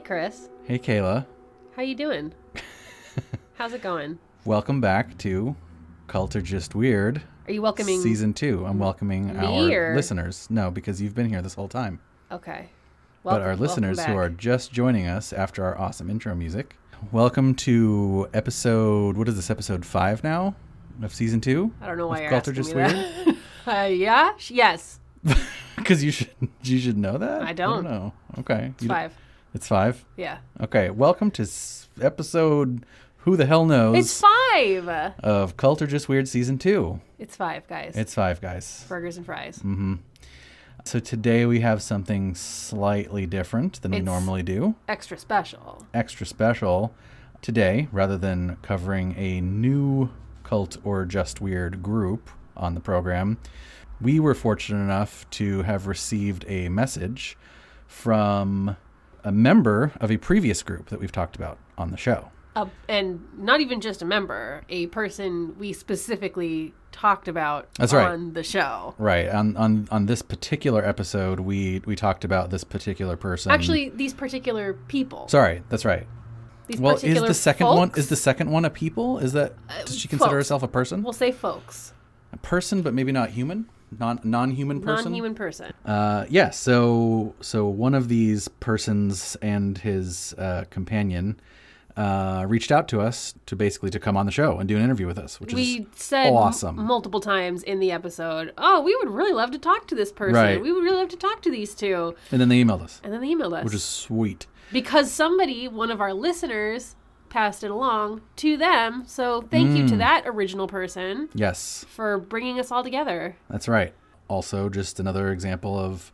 Chris. Hey, Kayla. How you doing? How's it going? Welcome back to Cult or Just Weird. Are you welcoming Season 2. I'm welcoming our listeners. No, because you've been here this whole time. Okay. But our listeners who are just joining us after our awesome intro music. Welcome to episode, what is this, episode 5 now of season 2? I don't know why you're Cult or asking Just me Weird? that. Yeah? Yes. Because you should know that? I don't know. Okay. It's 5. It's 5? Yeah. Okay. Welcome to episode, who the hell knows? It's 5! Of Cult or Just Weird season 2. It's 5, guys. It's 5, guys. Burgers and fries. Mm-hmm. So today we have something slightly different than we normally do. Extra special. Extra special. Today, rather than covering a new Cult or Just Weird group on the program, we were fortunate enough to have received a message from a member of a previous group that we've talked about on the show. And not even just a member, a person we specifically talked about on the show. Right. On this particular episode, we talked about this particular person. Actually, these particular people. Sorry, that's right. These well, is the second folks? Is the second one a people? Is that does she consider herself a person? We'll say folks. A person, but maybe not human. Non-human person. Non-human person. Yeah. So one of these persons and his companion reached out to us to come on the show and do an interview with us, which is said awesome. Multiple times in the episode, oh, we would really love to talk to this person. Right. We would really love to talk to these two. And then they emailed us. Which is sweet. Because one of our listeners, passed it along to them. So thank you to that original person. Yes. For bringing us all together. That's right. Also, just another example of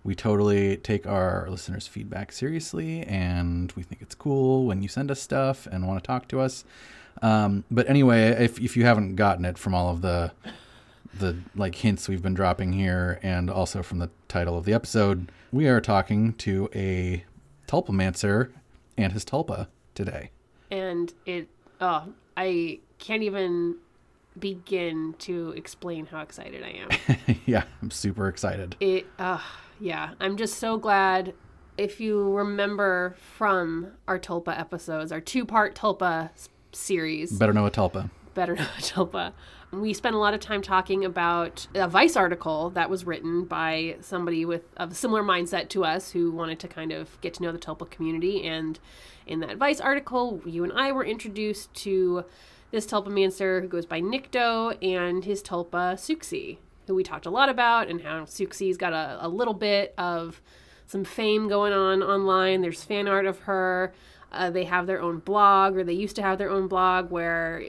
we totally take our listeners' feedback seriously, and we think it's cool when you send us stuff and want to talk to us. But anyway, if you haven't gotten it from all of the hints we've been dropping here, and also from the title of the episode, we are talking to a tulpamancer and his tulpa today. And I can't even begin to explain how excited I am. Yeah, I'm super excited. Yeah, I'm just so glad. If you remember from our tulpa episodes, our 2-part tulpa series. Better Know a Tulpa. We spent a lot of time talking about a Vice article that was written by somebody with a similar mindset to us who wanted to kind of get to know the tulpa community. And in that Vice article, you and I were introduced to this tulpamancer who goes by Nycto and his tulpa Siouxsie, who we talked a lot about, and how Siouxsie's got a little bit of some fame going on online. There's fan art of her. They have their own blog, or they used to have their own blog where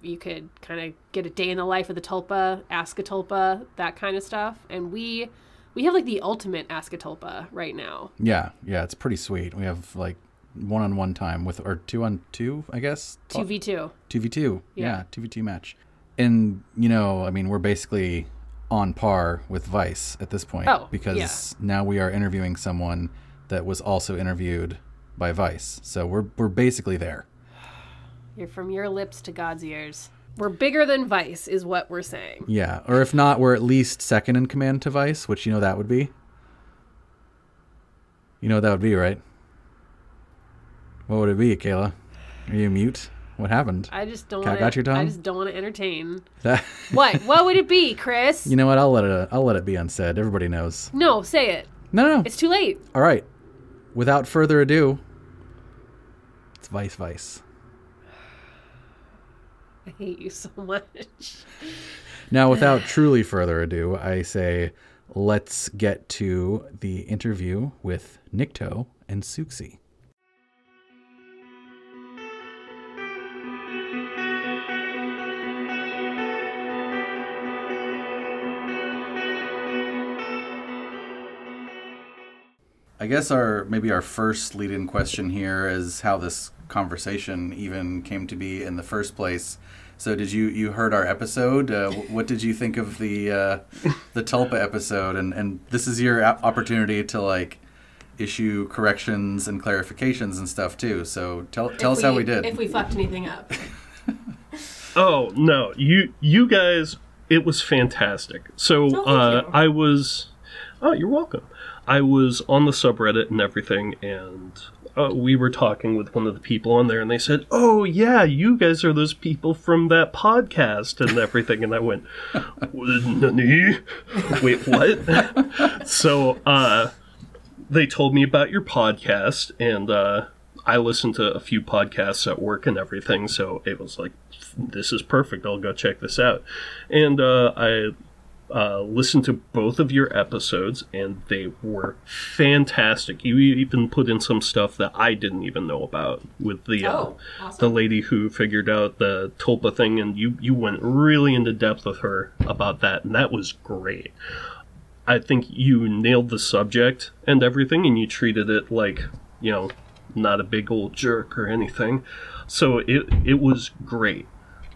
you could kind of get a day in the life of the tulpa, ask a tulpa, that kind of stuff. And we have like the ultimate ask a tulpa right now. Yeah, it's pretty sweet. We have like 1-on-1 time or 2-on-2, I guess. 2v2. 2v2. Yeah, 2v2 match. And we're basically on par with Vice at this point because now we are interviewing someone that was also interviewed by Vice. So we're basically there. You're from your lips to God's ears. We're bigger than Vice is what we're saying. Yeah. Or if not, we're at least second in command to Vice, which that would be. You know what that would be, right? What would it be, Kayla? Are you mute? What happened? I just don't got your tongue? I just don't want to entertain. What would it be, Chris? You know what? I'll let it be unsaid. Everybody knows. No, say it. No. It's too late. All right. Without further ado, it's Vice. I hate you so much. Now, without truly further ado, I say let's get to the interview with Nycto and Siouxsie. I guess maybe our first lead-in question here is how this conversation even came to be in the first place. So did you heard our episode? What did you think of the Tulpa episode? And this is your opportunity to issue corrections and clarifications and stuff too. So tell us how we did. If we fucked anything up. Oh no, you guys, it was fantastic. So I was. Oh, you're welcome. I was on the subreddit and everything, and we were talking with one of the people on there, and they said, "Oh yeah, you guys are those people from that podcast and everything." And I went, "Nani? Wait, what?" So they told me about your podcast, and I listened to a few podcasts at work and everything, so it was like, this is perfect. I'll go check this out. And I listened to both of your episodes, and they were fantastic. You even put in some stuff that I didn't even know about with the awesome. the lady who figured out the Tulpa thing, and you went really into depth with her about that, and that was great. I think you nailed the subject and everything, and you treated it like, you know, not a big old jerk or anything. So it was great.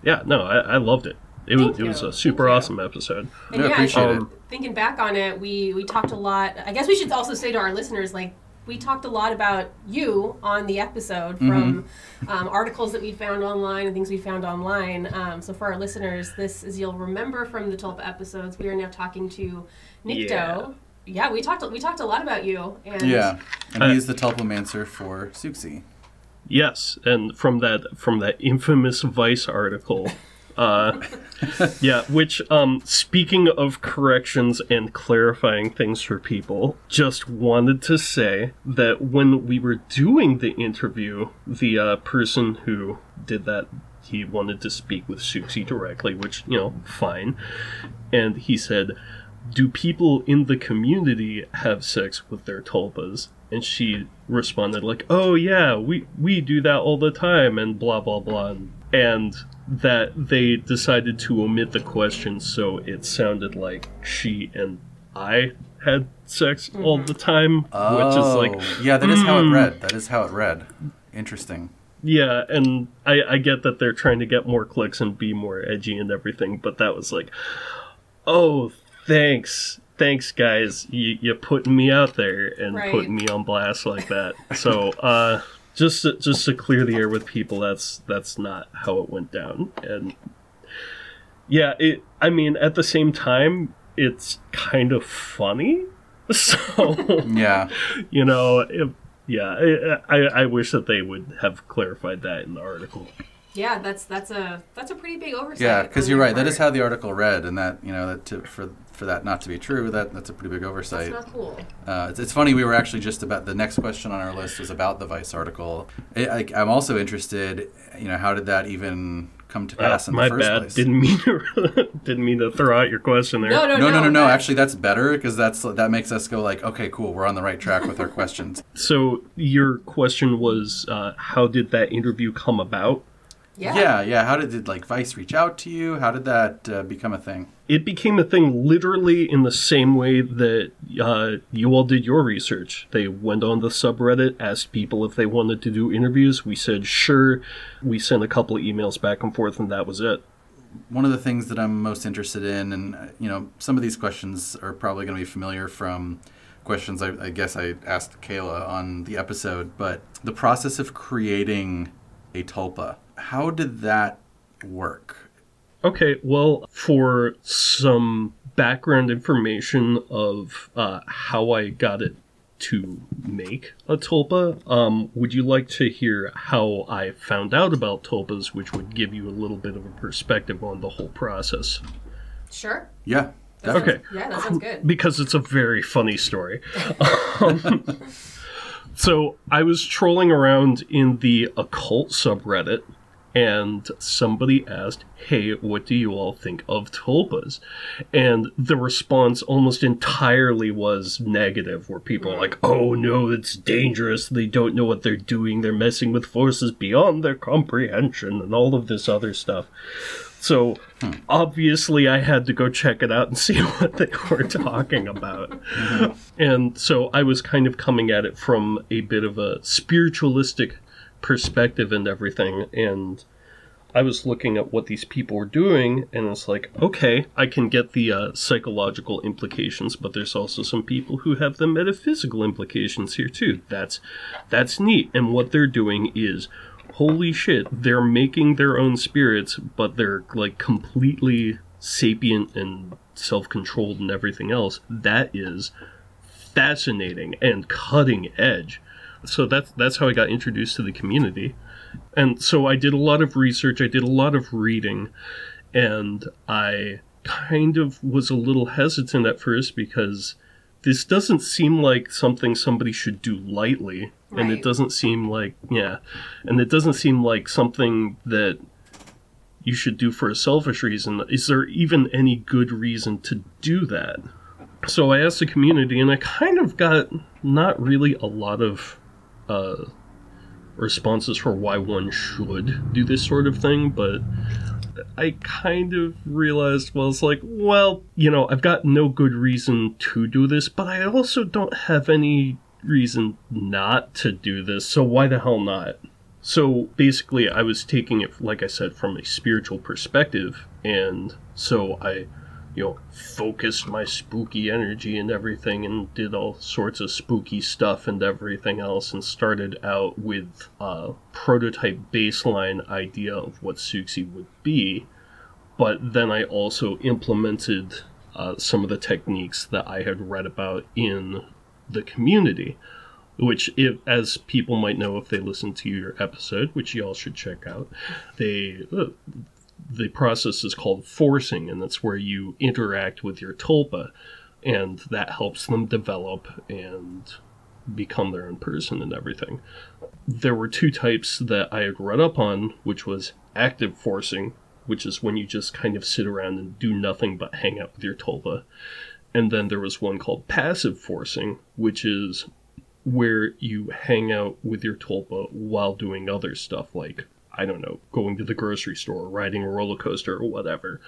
Yeah, no, I loved it. It was a super awesome episode. And I appreciate it. Thinking back on it, we talked a lot. I guess we should also say to our listeners, like, we talked a lot about you on the episode from articles that we found online and things we found online. So for our listeners, this, as you'll remember from the Tulpa episodes, we are now talking to Nycto. Yeah, we talked a lot about you. And and he's the tulpamancer for Siouxsie. Yes, and from that infamous Vice article. Which, speaking of corrections and clarifying things for people, just wanted to say that when we were doing the interview, the person who did that, he wanted to speak with Siouxsie directly, which, you know, fine. And he said, "Do people in the community have sex with their tulpas?" And she responded like, "Oh yeah, we do that all the time," and blah blah blah. And that they decided to omit the question, so it sounded like she and I had sex all the time, which is like... Yeah, that is how it read. That is how it read. Interesting. Yeah, and I get that they're trying to get more clicks and be more edgy and everything, but that was like, oh, thanks. Thanks, guys. You're putting me out there and putting me on blast like that. So, just to clear the air with people, that's not how it went down. And yeah, I mean, at the same time, it's kind of funny. So yeah, you know, I wish that they would have clarified that in the article. Yeah, that's a pretty big oversight. Yeah, because you're right. That is how the article read, and that, you know, that for that not to be true, that's a pretty big oversight. That's not cool. It's funny. We were actually just about the next question on our list was about the Vice article. I'm also interested. You know, how did that even come to pass in the first place? Didn't mean to throw out your question there. No. Actually, that's better because that makes us go like, okay, cool, we're on the right track with our questions. So your question was, how did that interview come about? Yeah. How did like Vice reach out to you? How did that become a thing? It became a thing literally in the same way that you all did your research. They went on the subreddit, asked people if they wanted to do interviews. We said sure. We sent a couple of emails back and forth, and that was it. One of the things that I'm most interested in, and you know, some of these questions are probably going to be familiar from questions I guess I asked Kayla on the episode, but the process of creating a tulpa. How did that work? Okay, well, for some background information of how I got it to make a tulpa, would you like to hear how I found out about tulpas, which would give you a little bit of a perspective on the whole process? Sure. Yeah. Okay. Yeah, that sounds good. Because it's a very funny story. So I was trolling around in the occult subreddit, and somebody asked, "Hey, what do you all think of tulpas?" And the response almost entirely was negative, where people are like, "Oh no, it's dangerous, they don't know what they're doing, they're messing with forces beyond their comprehension," and all of this other stuff. So, obviously, I had to go check it out and see what they were talking about. And so I was kind of coming at it from a bit of a spiritualistic perspective and everything, and I was looking at what these people were doing, and it's like, okay, I can get the psychological implications, but there's also some people who have the metaphysical implications here too. That's neat, and what they're doing is, holy shit, they're making their own spirits, but they're like completely sapient and self-controlled and everything else. That is fascinating and cutting edge. So that's how I got introduced to the community. And so I did a lot of research, I did a lot of reading, and I kind of was a little hesitant at first because this doesn't seem like something somebody should do lightly. Right. And it doesn't seem like, and it doesn't seem like something that you should do for a selfish reason. Is there even any good reason to do that? So I asked the community, and I kind of got not really a lot of responses for why one should do this sort of thing, but I kind of realized, well, it's like, well, you know, I've got no good reason to do this, but I also don't have any reason not to do this, so why the hell not? So basically, I was taking it, like I said, from a spiritual perspective, and so I, you know, focused my spooky energy and everything and did all sorts of spooky stuff and everything else, and started out with a prototype baseline idea of what Siouxsie would be, but then I also implemented some of the techniques that I had read about in the community, which, if, as people might know if they listen to your episode, which y'all should check out, the process is called forcing, and that's where you interact with your tulpa, and that helps them develop and become their own person and everything. There were two types that I had read up on, which was active forcing, which is when you just kind of sit around and do nothing but hang out with your tulpa. And then there was one called passive forcing, which is where you hang out with your tulpa while doing other stuff, like, I don't know, going to the grocery store, riding a roller coaster, or whatever.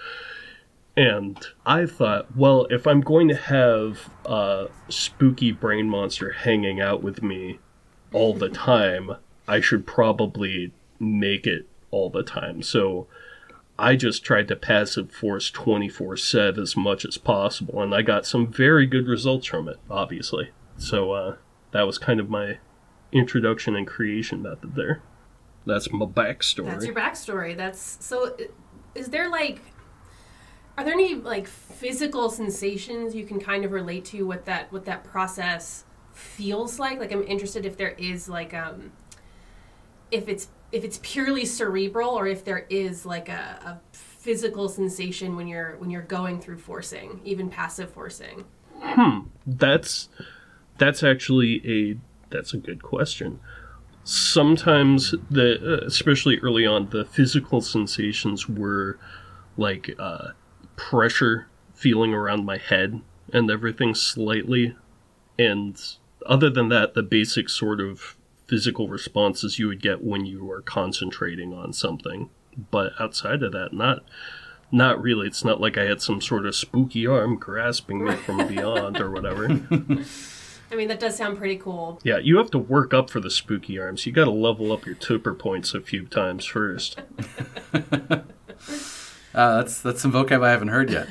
And I thought, well, if I'm going to have a spooky brain monster hanging out with me all the time, I should probably make it all the time. So I just tried to passive force 24/7 as much as possible, and I got some very good results from it, obviously. So that was kind of my introduction and creation method there. That's my backstory. That's your backstory. So is there, like, are there any, like, physical sensations you can kind of relate to what that process feels like? Like, I'm interested if there is, like, if it's purely cerebral, or if there is, like, a physical sensation when you're going through forcing, even passive forcing. That's actually that's a good question. Sometimes, especially early on, the physical sensations were like pressure feeling around my head and everything slightly. And other than that, the basic sort of physical responses you would get when you were concentrating on something. But outside of that, not really. It's not like I had some sort of spooky arm grasping me from beyond or whatever. I mean, that does sound pretty cool. Yeah, you have to work up for the spooky arms. You got to level up your Tulpa points a few times first. That's some vocab I haven't heard yet.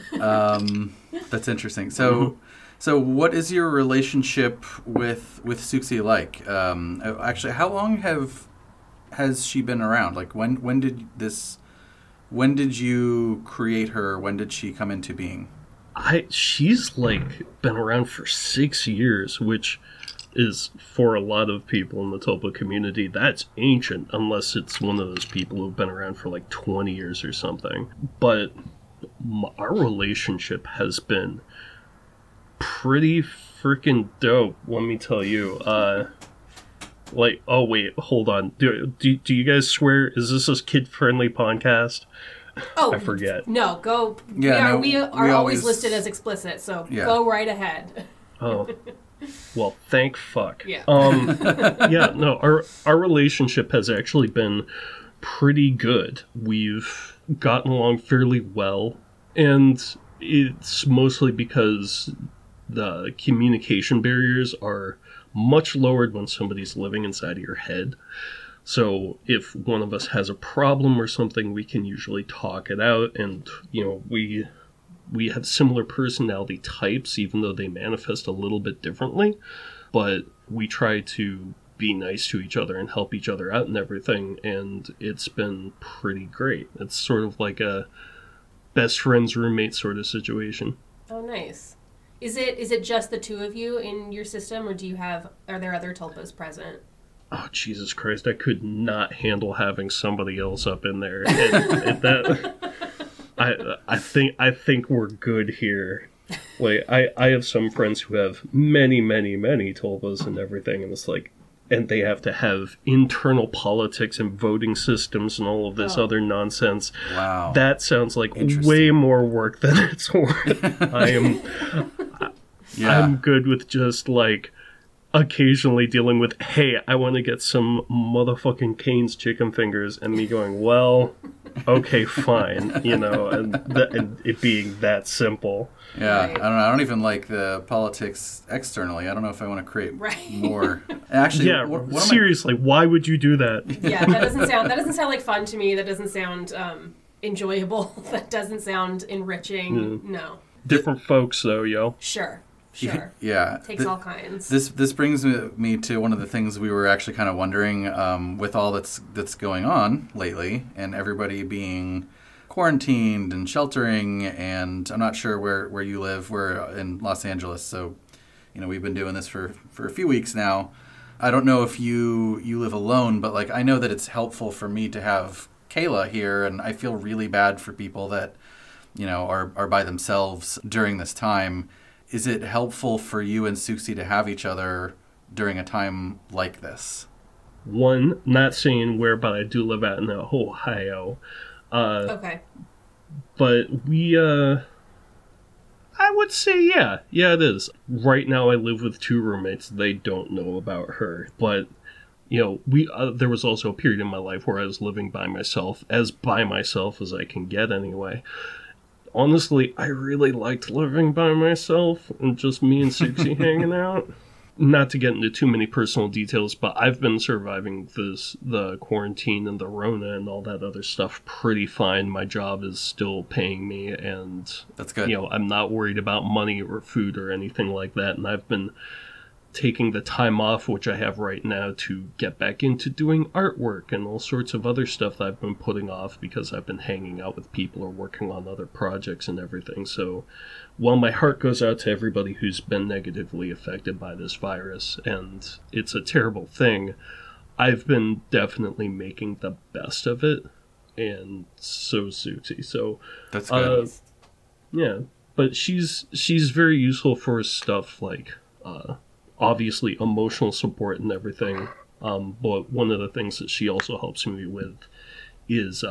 That's interesting. So what is your relationship with Siouxsie like? Actually, how long has she been around? Like, when did you create her? When did she come into being? She's like been around for 6 years, which is, for a lot of people in the Tulpa community, that's ancient, unless it's one of those people who've been around for like 20 years or something. But our relationship has been pretty freaking dope, let me tell you. Like, oh wait, hold on. Do you guys swear? Is this a kid-friendly podcast? Oh, I forget. No, go. Yeah, we are always listed as explicit, so go right ahead. Oh, well, thank fuck. Yeah. Yeah, no, our relationship has actually been pretty good. We've gotten along fairly well, and it's mostly because the communication barriers are much lowered when somebody's living inside of your head. So if one of us has a problem or something, we can usually talk it out, and, you know, we have similar personality types, even though they manifest a little bit differently, but we try to be nice to each other and help each other out and everything, and it's been pretty great. It's sort of like a best friends roommate sort of situation. Oh, nice. Is it just the two of you in your system, or are there other tulpas present? Oh, Jesus Christ, I could not handle having somebody else up in there. And that, I think we're good here. Like, I have some friends who have many, many, many tulpas and everything, and it's like, and they have to have internal politics and voting systems and all of this other nonsense. Wow. That sounds like way more work than it's worth. I'm good with just, like, occasionally dealing with, hey, I want to get some motherfucking Cane's chicken fingers, and me going, well, okay, fine, you know, and it being that simple. Yeah, right. I don't even like the politics externally. I don't know if I want to create more. Actually, seriously, why would you do that? Yeah, that doesn't sound like fun to me. That doesn't sound enjoyable. That doesn't sound enriching. No. Different folks, though, yo. Sure. Yeah. Takes all kinds. This brings me to one of the things we were actually kind of wondering with all that's going on lately, and everybody being quarantined and sheltering, and I'm not sure where you live. We're in Los Angeles, so we've been doing this for a few weeks now. I don't know if you live alone, but like I know that it's helpful for me to have Kayla here, and I feel really bad for people that are by themselves during this time. Is it helpful for you and Siouxsie to have each other during a time like this? One, not saying where, but I do live out in Ohio. Okay. But I would say, yeah, it is. Right now I live with two roommates. They don't know about her. But, there was also a period in my life where I was living by myself as I can get anyway. Honestly, I really liked living by myself and just me and Siouxsie hanging out. Not to get into too many personal details, but I've been surviving the quarantine and the Rona and all that other stuff pretty fine. My job is still paying me, and that's good. I'm not worried about money or food or anything like that. And I've been taking the time off, which I have right now, to get back into doing artwork and all sorts of other stuff that I've been putting off because I've been hanging out with people or working on other projects and everything. So while my heart goes out to everybody who's been negatively affected by this virus, and it's a terrible thing, I've been definitely making the best of it, and so Siouxsie. So that's good. Yeah, but she's very useful for stuff like obviously emotional support and everything, but one of the things that she also helps me with is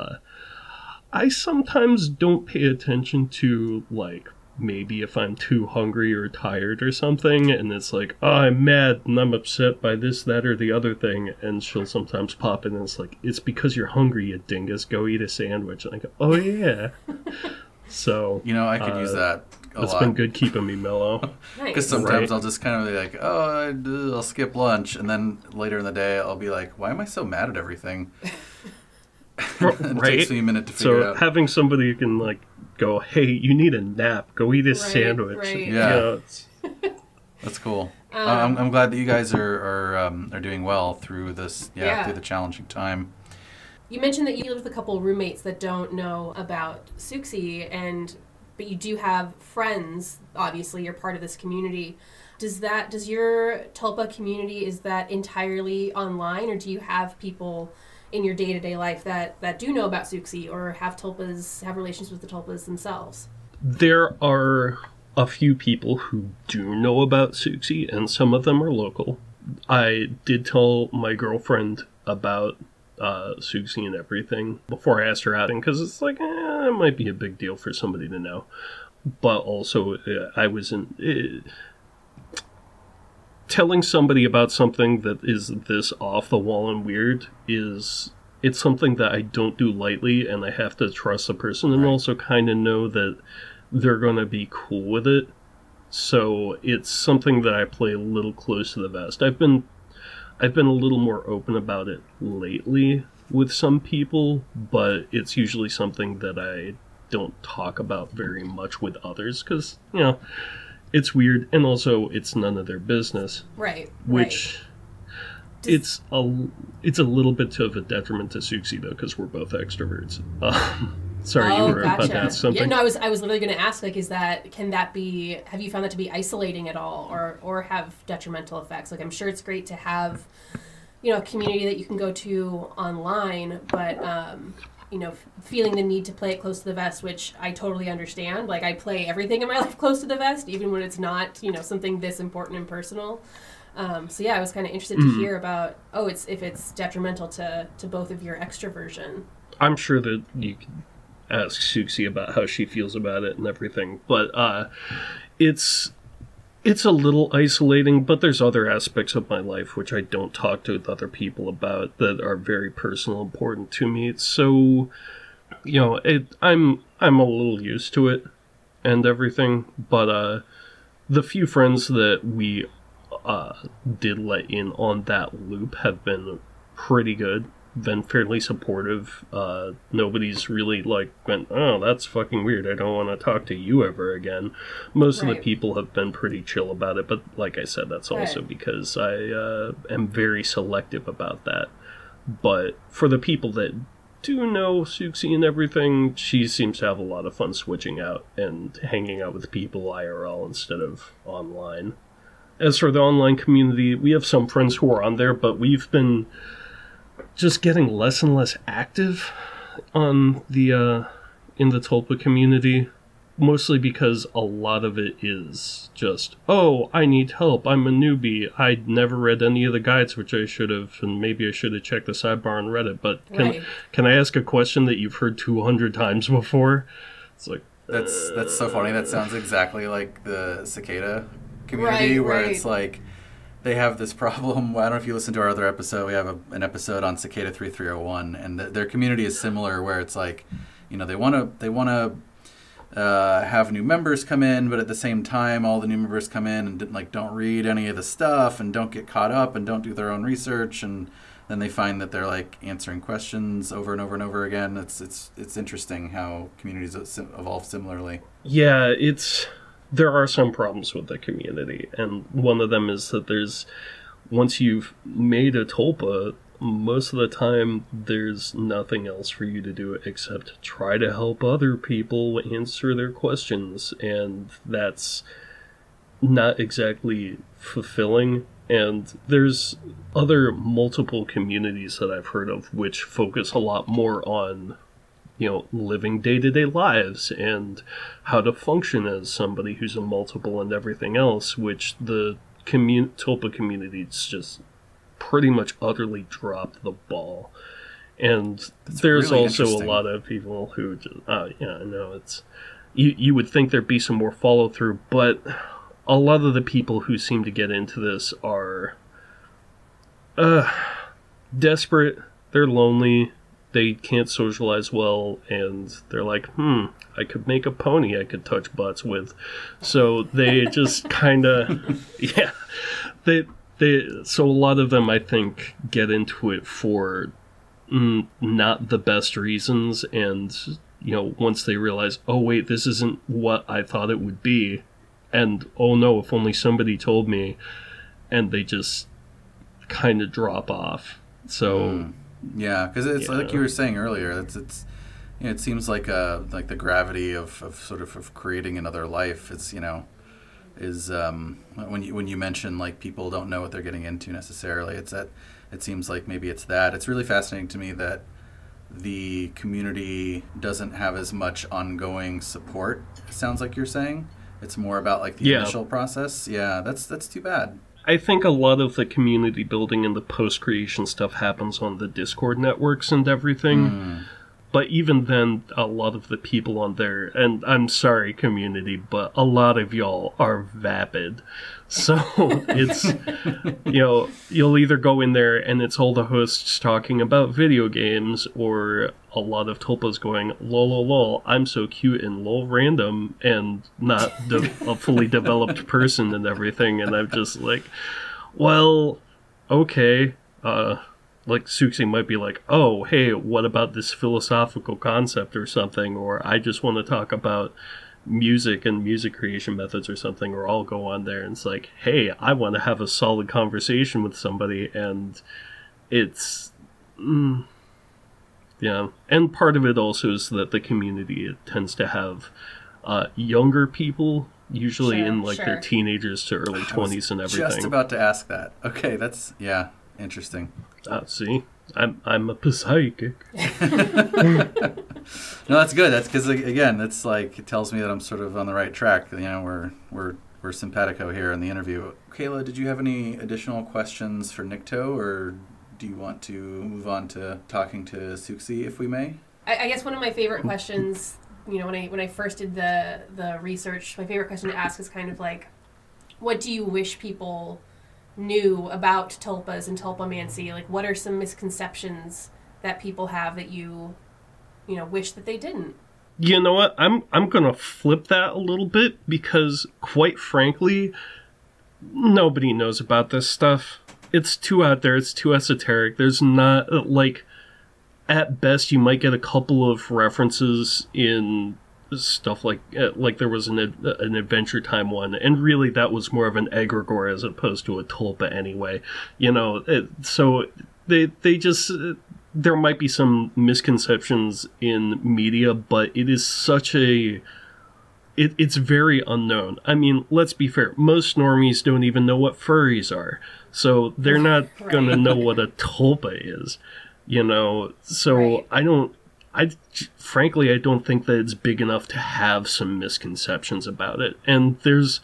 I sometimes don't pay attention to, like, maybe if I'm too hungry or tired or something, and it's like, oh, I'm mad and I'm upset by this, that, or the other thing, and she'll sometimes pop in and it's like, it's because you're hungry, you dingus, go eat a sandwich. And I go, oh yeah. So I could use that It's been good keeping me mellow. Because sometimes I'll just kind of be like, oh, I'll skip lunch. And then later in the day, I'll be like, why am I so mad at everything? It takes me a minute to figure it out. So having somebody who can, like, go, hey, you need a nap. Go eat a sandwich. Right. Yeah. That's cool. I'm glad that you guys are doing well through this, through the challenging time. You mentioned that you live with a couple of roommates that don't know about Siouxsie, but you do have friends. Obviously, you're part of this community. Does your Tulpa community, is that entirely online, or do you have people in your day-to-day life that do know about Siouxsie or have relations with the Tulpas themselves? There are a few people who do know about Siouxsie, and some of them are local. I did tell my girlfriend about Siouxsie and everything before I asked her out, because it's like, it might be a big deal for somebody to know. But also, I wasn't telling somebody about something that is this off the wall and weird. It's something that I don't do lightly, and I have to trust the person and also kind of know that they're going to be cool with it. So it's something that I play a little close to the vest. I've been a little more open about it lately with some people, but it's usually something that I don't talk about very much with others because, it's weird, and also it's none of their business. Right. Which it's a little bit of a detriment to Siouxsie though, because we're both extroverts. Sorry, you were about to ask something. Yeah, no, I was literally going to ask, like, have you found that to be isolating at all, or have detrimental effects? Like, I'm sure it's great to have, a community that you can go to online, but, feeling the need to play it close to the vest, which I totally understand. Like, I play everything in my life close to the vest, even when it's not, something this important and personal. So yeah, I was kind of interested to hear about, if it's detrimental to both of your extroversion. I'm sure that you can ask Siouxsie about how she feels about it and everything, but it's a little isolating, but there's other aspects of my life which I don't talk to other people about that are very personal, important to me. So, I'm a little used to it and everything, but the few friends that we did let in on that loop have been pretty good. Been fairly supportive. Nobody's really went, oh, that's fucking weird, I don't want to talk to you ever again. Most of the people have been pretty chill about it, but like I said, that's also because I am very selective about that. But for the people that do know Siouxsie and everything, she seems to have a lot of fun switching out and hanging out with people IRL instead of online. As for the online community, we have some friends who are on there, but we've been just getting less and less active on the in the Tulpa community, mostly because a lot of it is just, oh, I need help, I'm a newbie, I'd never read any of the guides, which I should have, and maybe I should have checked the sidebar on Reddit, but can I ask a question that you've heard 200 times before? It's like, that's so funny. That sounds exactly like the cicada community, where it's like they have this problem. I don't know if you listened to our other episode. We have an episode on Cicada 3301, and their community is similar, where it's like, they want to have new members come in, but at the same time, all the new members come in and don't read any of the stuff and don't get caught up and don't do their own research, and then they find that they're answering questions over and over and over again. It's interesting how communities evolve similarly. Yeah, there are some problems with the community, and one of them is that once you've made a Tulpa, most of the time there's nothing else for you to do except try to help other people answer their questions, and that's not exactly fulfilling. And there's other multiple communities that I've heard of which focus a lot more on living day-to-day lives and how to function as somebody who's a multiple and everything else, which the Tulpa community's just pretty much utterly dropped the ball. And there's really also a lot of people who just, I know you would think there'd be some more follow-through, but a lot of the people who seem to get into this are desperate, they're lonely, they can't socialize well, and they're like, I could make a pony I could touch butts with. So they just kind of, so a lot of them, I think, get into it for not the best reasons, and, once they realize, oh wait, this isn't what I thought it would be, and oh no, if only somebody told me, and they just kind of drop off. So... Yeah, because it's like you were saying earlier. It seems like the gravity of creating another life. It's when you mention people don't know what they're getting into necessarily. It seems like maybe it's that. It's really fascinating to me that the community doesn't have as much ongoing support. It sounds like you're saying it's more about the initial process. Yeah, that's too bad. I think a lot of the community building and the post-creation stuff happens on the Discord networks and everything. But even then, a lot of the people on there, and I'm sorry, community, but a lot of y'all are vapid. So it's, you'll either go in there and it's all the hosts talking about video games, or a lot of Tulpas going, lol, lol, lol, I'm so cute and lol random, and not a fully developed person and everything. And I'm just like, well, okay, Siouxsie might be like, oh, hey, what about this philosophical concept or something, or I just want to talk about music and music creation methods or something, or I'll go on there and it's like, hey, I want to have a solid conversation with somebody, and it's Yeah, and part of it also is that the community, it tends to have younger people, usually in like their teenagers to early 20s and everything. Just about to ask that. Okay, that's interesting. See, I'm a psychic. No, that's good. That's because again, it's like it tells me that I'm sort of on the right track. You know, we're simpatico here in the interview. Kayla, did you have any additional questions for Nycto, or do you want to move on to talking to Siouxsie, if we may? I guess one of my favorite questions, you know, when I first did the research, my favorite question to ask is kind of like, what do you wish people knew about tulpas and tulpamancy? Like, what are some misconceptions that people have that you know, wish that they didn't? You know what? I'm gonna flip that a little bit because, quite frankly, nobody knows about this stuff. It's too out there. It's too esoteric. There's not, like, at best you might get a couple of references in stuff like there was an Adventure Time one, and really that was more of an egregore as opposed to a tulpa anyway. You know, so they just... There might be some misconceptions in media, but it is such a... It's very unknown. I mean, let's be fair. Most normies don't even know what furries are. So they're not right. going to know what a tulpa is. You know? So right. Frankly, I don't think that it's big enough to have some misconceptions about it. And there's...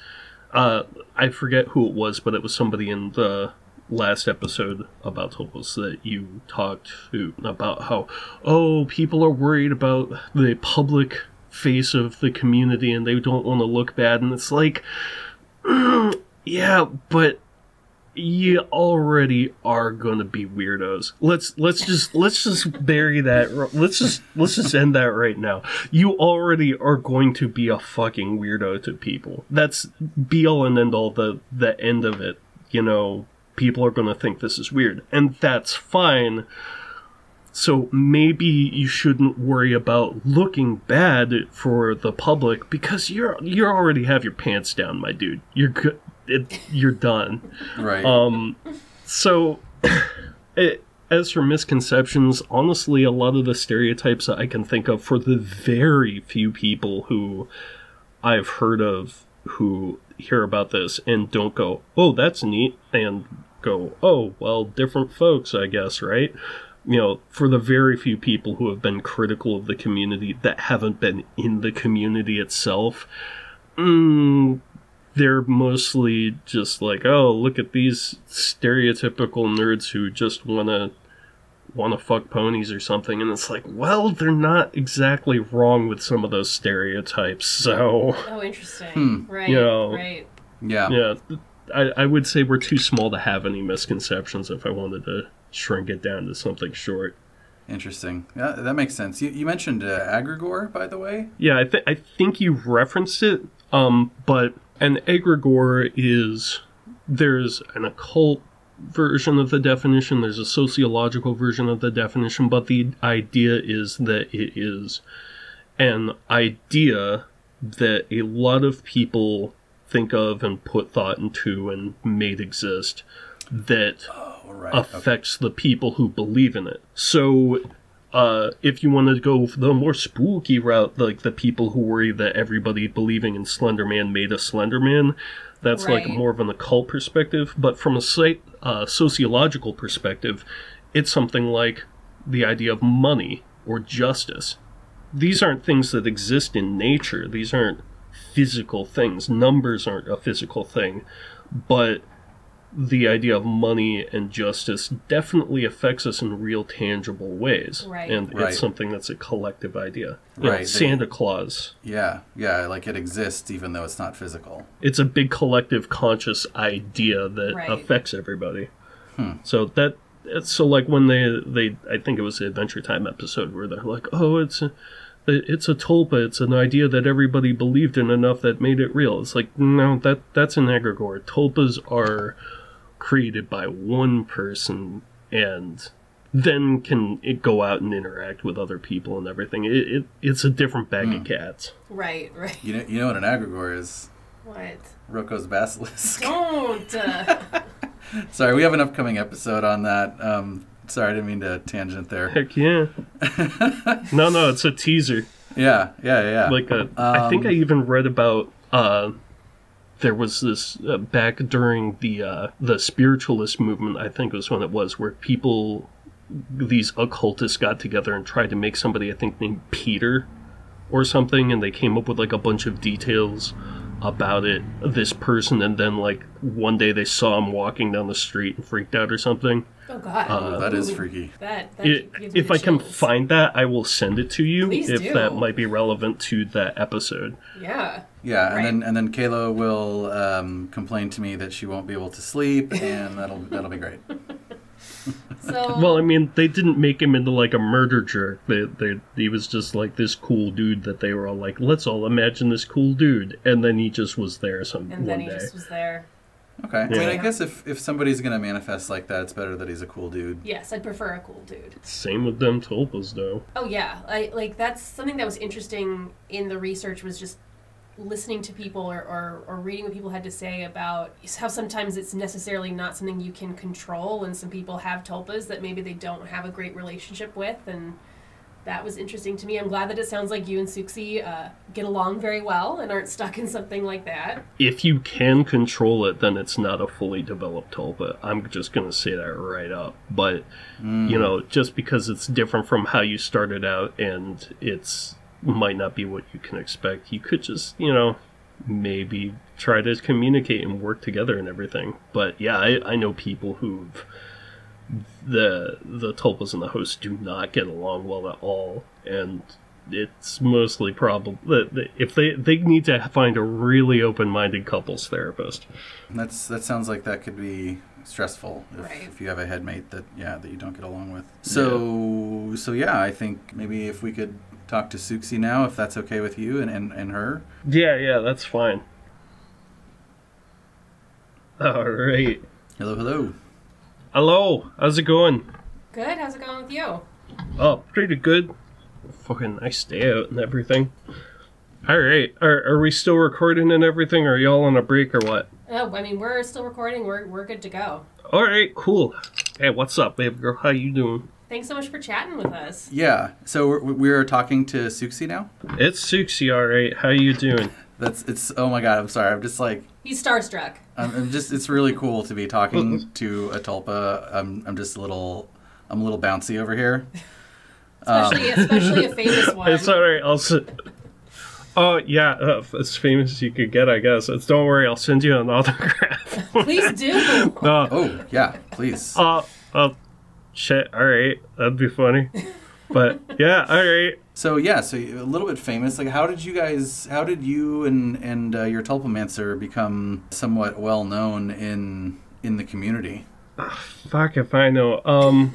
I forget who it was, but it was somebody in the last episode about tulpas that you talked to about how, people are worried about the public face of the community and they don't want to look bad. And it's like, yeah, but you already are gonna be weirdos. Let's just bury that. Let's just end that right now. You already are going to be a fucking weirdo to people. That's be all and end all, the end of it. You know, people are gonna think this is weird, and that's fine. So maybe you shouldn't worry about looking bad for the public because you already have your pants down, my dude. You're good. You're done. Right. So, as for misconceptions, honestly, a lot of the stereotypes that I can think of for the very few people who I've heard of who hear about this and don't go, oh, that's neat, and go, oh, well, different folks, I guess, right? You know, for the very few people who have been critical of the community that haven't been in the community itself, they're mostly just like, oh, look at these stereotypical nerds who just want to fuck ponies or something. And it's like, well, they're not exactly wrong with some of those stereotypes, so... Oh, interesting. Right, you know, right. Yeah. Yeah, I would say we're too small to have any misconceptions if I wanted to shrink it down to something short. Interesting. Yeah, that makes sense. You mentioned egregore, by the way? Yeah, I think you referenced it, but an egregore is... There's an occult version of the definition, there's a sociological version of the definition, but the idea is that it is an idea that a lot of people think of and put thought into and made exist that affects the people who believe in it. So if you want to go the more spooky route, like the people who worry that everybody believing in Slender Man made a Slender Man, that's right. like more of an occult perspective. But from a sociological perspective, it's something like the idea of money or justice. These aren't things that exist in nature. These aren't physical things. Numbers aren't a physical thing. But the idea of money and justice definitely affects us in real tangible ways. Right. And it's something that's a collective idea. Right. Santa Claus. Yeah, like it exists even though it's not physical. It's a big collective conscious idea that affects everybody. So like when they I think it was the Adventure Time episode where they're like, oh, it's a tulpa, it's an idea that everybody believed in enough that made it real. It's like, no, that's an egregore. Tulpas are created by one person and then can it go out and interact with other people and everything. It's a different bag of cats. Right. You know what an egregore is? What? Rocco's basilisk. Don't! Sorry, we have an upcoming episode on that. Sorry, I didn't mean to tangent there. Heck yeah. No, it's a teaser. Yeah. Like I think I even read about there was this back during the spiritualist movement, I think was when it was, where these occultists got together and tried to make somebody, I think, named Peter or something, and they came up with like a bunch of details about this person, and then like one day they saw him walking down the street and freaked out or something. Oh God, that is freaky. If I can find that, I will send it to you. Please if do. that might be relevant to that episode. Yeah. Yeah, Right. and then Kayla will complain to me that she won't be able to sleep, and that'll be great. So Well, I mean, they didn't make him into like a murder jerk. He was just like this cool dude that they were all like, let's all imagine this cool dude, and then he just was there and then one he day. just was there. Okay. Yeah. I mean, I guess if somebody's gonna manifest like that, it's better that he's a cool dude. Yes, I'd prefer a cool dude. Same with them tulpas, though. Oh yeah, like that's something that was interesting in the research, was just listening to people or reading what people had to say about how sometimes it's necessarily not something you can control, and some people have tulpas that maybe they don't have a great relationship with, and that was interesting to me. I'm glad that it sounds like you and Siouxsie get along very well and aren't stuck in something like that. If you can control it, then it's not a fully developed tulpa. I'm just going to say that right up. But, you know, just because it's different from how you started out and it's might not be what you can expect, you could just, you know, maybe try to communicate and work together and everything. But yeah, I know people who've the tulpas and the host do not get along well at all, and it's mostly probably if they need to find a really open-minded couples therapist. That sounds like that could be stressful Right. if you have a headmate that you don't get along with. So yeah, I think maybe if we could talk to Siouxsie now, if that's okay with you and her. Yeah, that's fine. All right. Hello. Hello, how's it going? Good. How's it going with you? Oh, pretty good. Fucking nice day out and everything. Alright, are we still recording and everything? Or are y'all on a break or what? Oh, I mean, we're still recording. We're good to go. Alright, cool. Hey, what's up, baby girl? How you doing? Thanks so much for chatting with us. Yeah. So we're talking to Siouxsie now. It's Siouxsie, alright. How you doing? It's oh my god, I'm sorry. I'm just like He's starstruck. I'm just it's really cool to be talking to a tulpa. I'm a little bouncy over here. Especially a famous one. It's alright, I'll oh, yeah, as famous as you could get, I guess. Don't worry, I'll send you an autograph. Please do. Oh, yeah, please. Shit, alright, that'd be funny. But, yeah, alright. So a little bit famous. Like, how did you and your tulpamancer become somewhat well known in the community? Fuck if I know.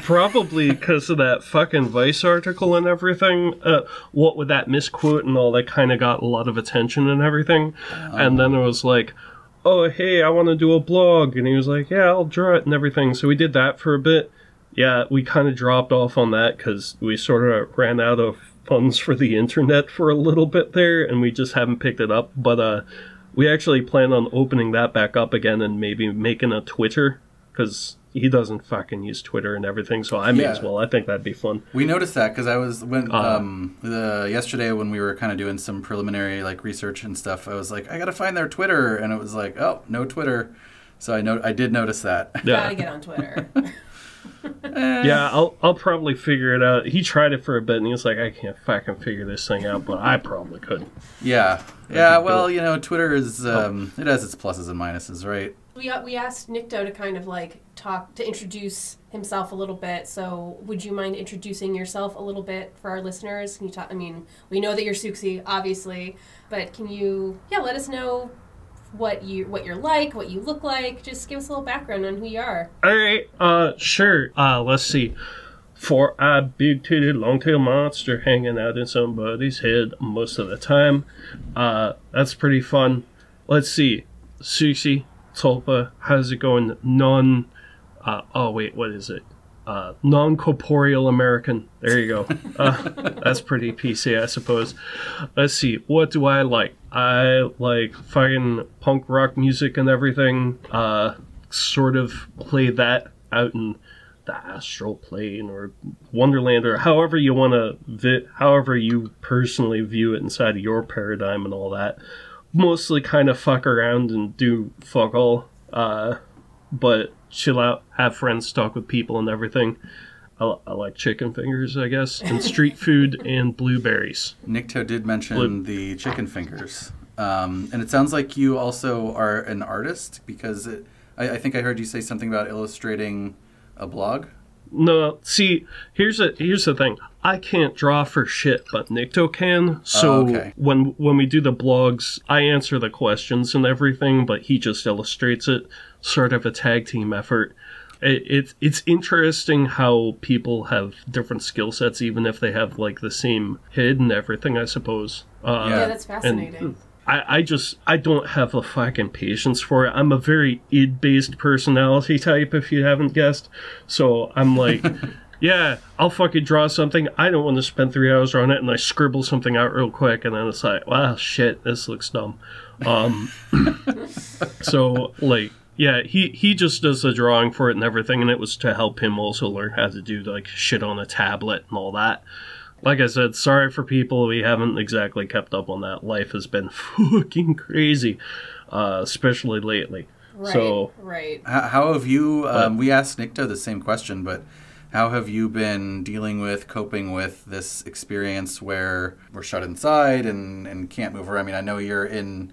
Probably because of that fucking Vice article and everything. What with that misquote and all that kind of got a lot of attention and everything. And then it was like, oh, hey, I want to do a blog. And he was like, yeah, I'll draw it and everything. So we did that for a bit. Yeah, we kind of dropped off on that because we sort of ran out of funds for the internet for a little bit there, and we just haven't picked it up. But we actually plan on opening that back up again and maybe making a Twitter, because he doesn't fucking use Twitter and everything, so I may as well. I think that'd be fun. We noticed that because yesterday when we were kind of doing some preliminary like research and stuff, I was like, I gotta find their Twitter, and it was like, oh, no Twitter. So I did notice that. Yeah. Gotta get on Twitter. Yeah, I'll probably figure it out. He tried it for a bit, and he was like, I can't fucking figure this thing out, but I probably could. Yeah. Well, Twitter is it has its pluses and minuses, right? We asked Nycto to kind of like to introduce himself a little bit. So would you mind introducing yourself a little bit for our listeners? Can you talk? I mean, we know that you're Siouxsie, obviously, but can you let us know what you're like, what you look like? Just give us a little background on who you are. All right, sure. Let's see. For a big-titted, long-tailed monster hanging out in somebody's head most of the time. That's pretty fun. Let's see. Siouxsie, Tulpa, how's it going? What is it? Non-corporeal American. There you go. That's pretty PC, I suppose. Let's see. What do I like? I like fucking punk rock music and everything. Sort of play that out in the astral plane or Wonderland, or however you want to, however you personally view it inside of your paradigm and all that. Mostly kind of fuck around and do fuck all, but chill out, have friends, talk with people and everything. I like chicken fingers, I guess, and street food and blueberries. Nycto did mention the chicken fingers. And it sounds like you also are an artist, because I think I heard you say something about illustrating a blog. No, see, here's the thing. I can't draw for shit, but Nycto can. So when we do the blogs, I answer the questions and everything, but he just illustrates it. Sort of a tag team effort. It's interesting how people have different skill sets, even if they have like the same head and everything, I suppose. Yeah, that's fascinating. I don't have the fucking patience for it. I'm a very id-based personality type, if you haven't guessed. So I'm like, yeah, I'll fucking draw something. I don't want to spend 3 hours on it, and I scribble something out real quick, and then it's like, wow, shit, this looks dumb. So, like, yeah, he just does the drawing for it and everything, and it was to help him also learn how to do, like, shit on a tablet and all that. Like I said, sorry for people, we haven't exactly kept up on that. Life has been fucking crazy, especially lately. Right, so, right. How have you, we asked Nycto the same question, but how have you been coping with this experience where we're shut inside and can't move around? I mean, I know you're in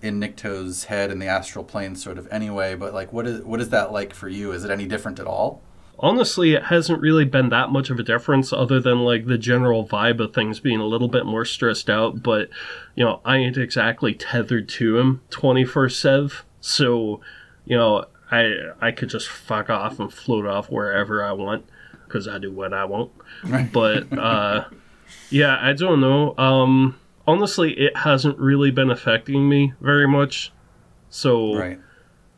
Nycto's head in the astral plane sort of anyway, but like what is that like for you? Is it any different at all? Honestly, it hasn't really been that much of a difference, other than like the general vibe of things being a little bit more stressed out. But, you know, I ain't exactly tethered to him 24/7. So, you know, I could just fuck off and float off wherever I want, because I do what I want. Right. But, yeah, I don't know. Honestly, it hasn't really been affecting me very much. So, right.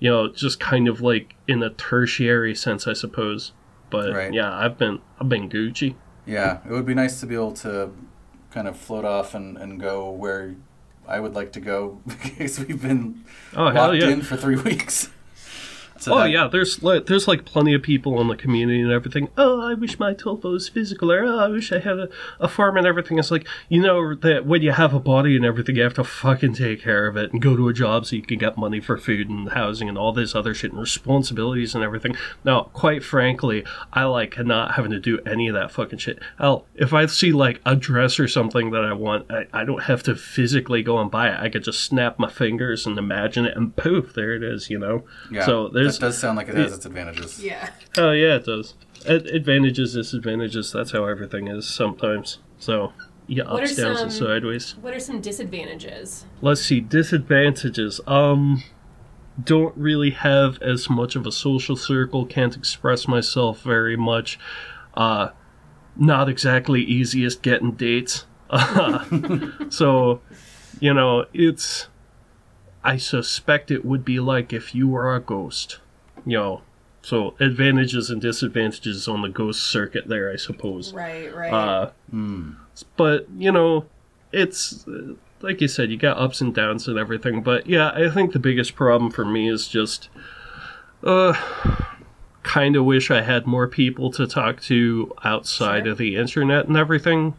You know, just kind of like in a tertiary sense, I suppose. But right. Yeah, I've been Gucci. Yeah, it would be nice to be able to kind of float off and go where I would like to go, because we've been locked in for 3 weeks. So yeah, there's like plenty of people in the community and everything. Oh, I wish my Tulpa was physical, or I wish I had a farm and everything. It's like, you know that when you have a body and everything, you have to fucking take care of it and go to a job so you can get money for food and housing and all this other shit and responsibilities and everything. Now, quite frankly, I like not having to do any of that fucking shit. Hell, if I see like a dress or something that I want, I don't have to physically go and buy it. I could just snap my fingers and imagine it, and poof, there it is, you know? Yeah. So there's... That does sound like it has its advantages. Yeah. Oh, yeah, it does. Advantages, disadvantages, that's how everything is sometimes. So, yeah, ups, downs, and sideways. What are some disadvantages? Let's see, disadvantages. Don't really have as much of a social circle, can't express myself very much. Not exactly easiest getting dates. So, you know, I suspect it would be like if you were a ghost. You know, so advantages and disadvantages on the ghost circuit there, I suppose. Right. But, you know, it's, like you said, you got ups and downs and everything. But, yeah, I think the biggest problem for me is just, kind of wish I had more people to talk to outside of the internet and everything.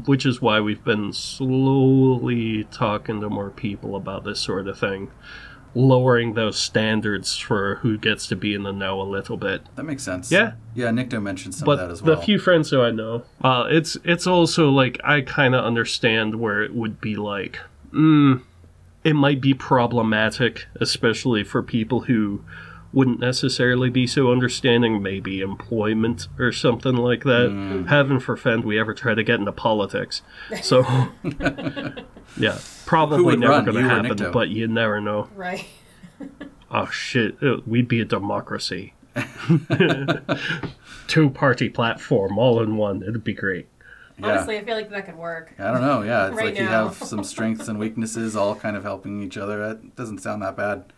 Which is why we've been slowly talking to more people about this sort of thing. Lowering those standards for who gets to be in the know a little bit. That makes sense. Yeah. Yeah, Nycto mentioned some of that as well. The few friends who I know, it's also like, I kind of understand where it would be like, it might be problematic, especially for people who wouldn't necessarily be so understanding, maybe employment or something like that. Heaven forfend we ever try to get into politics. So, yeah, probably never going to happen, but you never know. Right. Oh, shit, we'd be a democracy. 2-party platform, all in one. It'd be great. Yeah. Honestly, I feel like that could work. I don't know, yeah. It's right like now. You have some strengths and weaknesses all kind of helping each other. That doesn't sound that bad.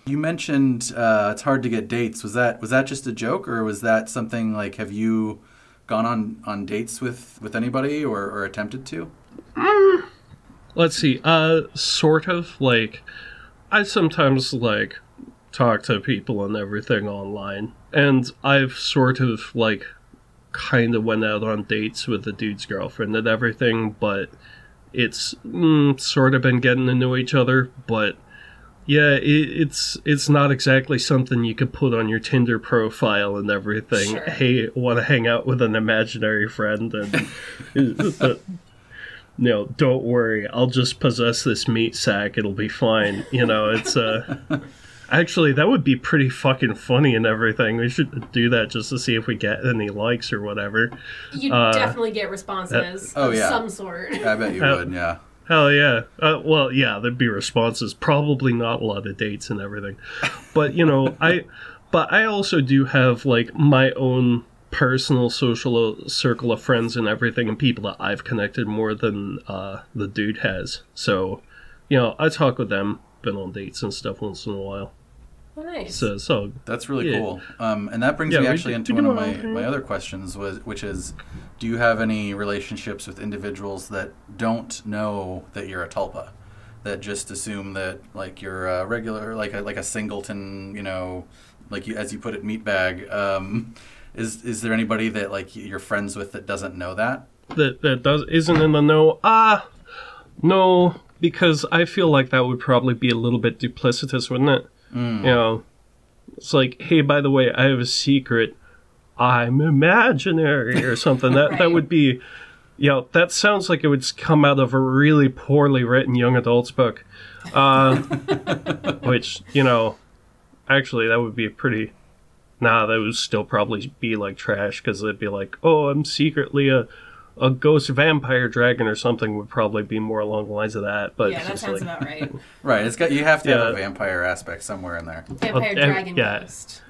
You mentioned it's hard to get dates. Was that just a joke, or was that something like, have you gone on dates with anybody or attempted to? Let's see. Sort of. Like, I sometimes, like, talk to people and everything online. And I've sort of, like, kind of went out on dates with the dude's girlfriend and everything, but it's sort of been getting to know each other. But yeah, it's not exactly something you could put on your Tinder profile and everything. Sure. Hey, want to hang out with an imaginary friend? And no, don't worry, I'll just possess this meat sack, it'll be fine. You know, it's actually, that would be pretty fucking funny and everything. We should do that just to see if we get any likes or whatever. You'd definitely get responses of some sort. I bet you would, yeah. Hell yeah. Well, yeah, there'd be responses. Probably not a lot of dates and everything. But, you know, I also do have, like, my own personal social circle of friends and everything, and people that I've connected more than the dude has. So, you know, I talk with them, been on dates and stuff once in a while. Nice. So that's really cool. And that brings me actually into one of my other questions, which is, do you have any relationships with individuals that don't know that you're a tulpa, that just assume that, like, you're a regular, like a singleton, you know, like you, as you put it, meatbag? Is there anybody that, like, you're friends with that doesn't know that? That isn't in the know? No, because I feel like that would probably be a little bit duplicitous, wouldn't it? You know, it's like, hey, by the way, I have a secret. I'm imaginary or something. That would be, you know, that sounds like it would come out of a really poorly written young adult's book. Which, you know, actually, that would be pretty... Nah, that would still probably be like trash, because they'd be like, oh, I'm secretly a ghost vampire dragon or something, would probably be more along the lines of that. But yeah, that sounds about right. Right, you have to have a vampire aspect somewhere in there. Vampire dragon ghost.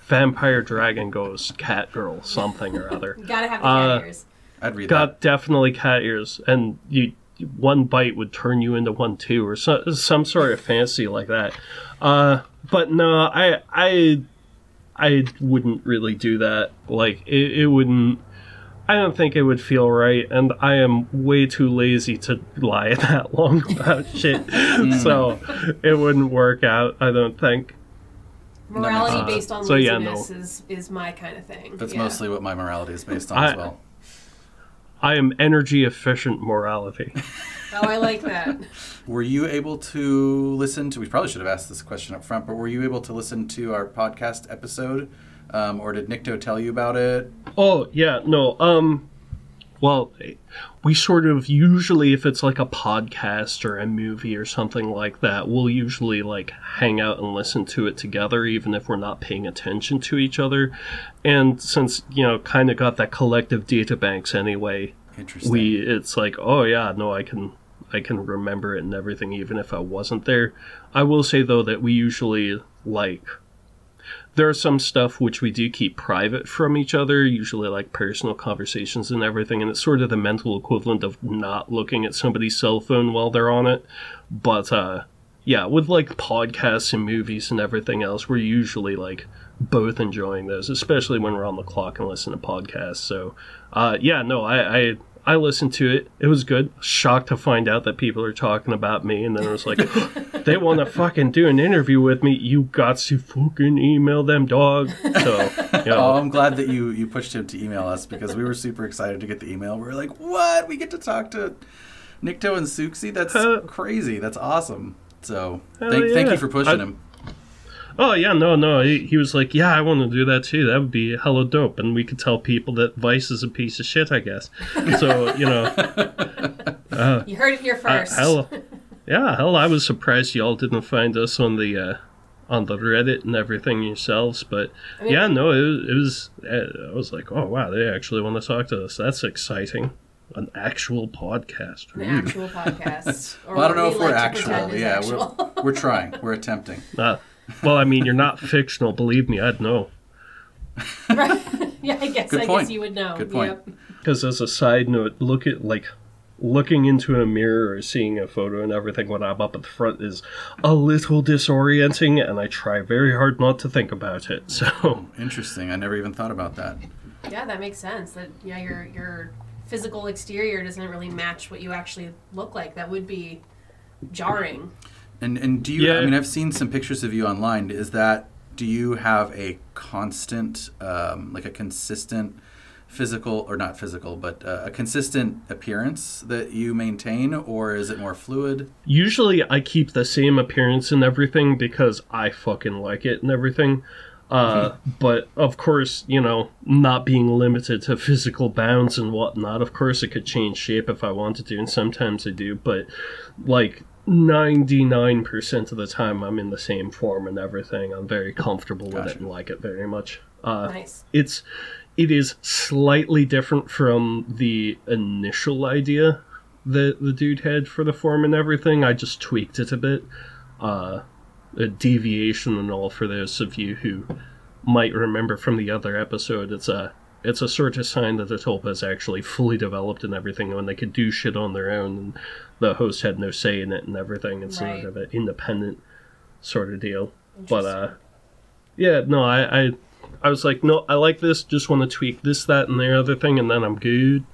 Vampire dragon ghost, cat girl, something or other. You gotta have the cat ears. I'd read that. Definitely cat ears, and one bite would turn you into one too, or some sort of fancy like that. But no, I wouldn't really do that. Like, it wouldn't... I don't think it would feel right, and I am way too lazy to lie that long about shit. So, it wouldn't work out, I don't think. Morality based on laziness is my kind of thing. That's mostly what my morality is based on as well. I am energy-efficient morality. Oh, I like that. Were you able to listen to... We probably should have asked this question up front, but were you able to listen to our podcast episode? Or did Nycto tell you about it? Oh, yeah, no. Well, we sort of usually, if it's like a podcast or a movie or something like that, we'll usually, like, hang out and listen to it together, even if we're not paying attention to each other. And since, you know, kind of got that collective databanks anyway, it's like, oh, yeah, no, I can remember it and everything, even if I wasn't there. I will say, though, that we usually, like... There's some stuff which we do keep private from each other, usually like personal conversations and everything, and it's sort of the mental equivalent of not looking at somebody's cell phone while they're on it. But, yeah, with like podcasts and movies and everything else, we're usually like both enjoying those, especially when we're on the clock and listen to podcasts. So, yeah, no, I listened to it. It was good. Shocked to find out that people are talking about me. And then it was like, they want to fucking do an interview with me. You got to fucking email them, dog. So, you know. Oh, I'm glad that you pushed him to email us, because we were super excited to get the email. We were like, what? We get to talk to Nycto and Siouxsie? That's crazy. That's awesome. So thank you for pushing him. Oh, yeah, no. He was like, yeah, I want to do that too. That would be hella dope. And we could tell people that Vice is a piece of shit, I guess. So, you know. You heard it here first. Hell, I was surprised y'all didn't find us on the Reddit and everything yourselves. But, yeah, no, it was, I was like, oh, wow, they actually want to talk to us. That's exciting. An actual podcast. An actual podcast. Or well, I don't know if we're like actual. Yeah, we're trying. We're attempting. Well, I mean, you're not fictional. Believe me, I'd know. Right. Yeah, I guess you would know. Good point. Because as a side note, looking into a mirror or seeing a photo and everything when I'm up at the front is a little disorienting, and I try very hard not to think about it. So interesting. I never even thought about that. Yeah, that makes sense. That your physical exterior doesn't really match what you actually look like. That would be jarring. And do you? I mean, I've seen some pictures of you online. Do you have a constant, like a consistent physical, or not physical, but a consistent appearance that you maintain, or is it more fluid? Usually I keep the same appearance and everything because I fucking like it and everything. But of course, you know, not being limited to physical bounds and whatnot, of course it could change shape if I wanted to, and sometimes I do, but like 99% of the time I'm in the same form and everything. I'm very comfortable with it and like it very much. Nice. It is slightly different from the initial idea that the dude had for the form and everything. I just tweaked it a bit. A deviation and all, for those of you who might remember from the other episode. It's a sort of sign that the Tulpa is actually fully developed and everything, when they could do shit on their own and the host had no say in it and everything. It's sort of an independent sort of deal. But yeah, no, I was like, no, I like this, just want to tweak this, that, and the other thing, and then I'm good.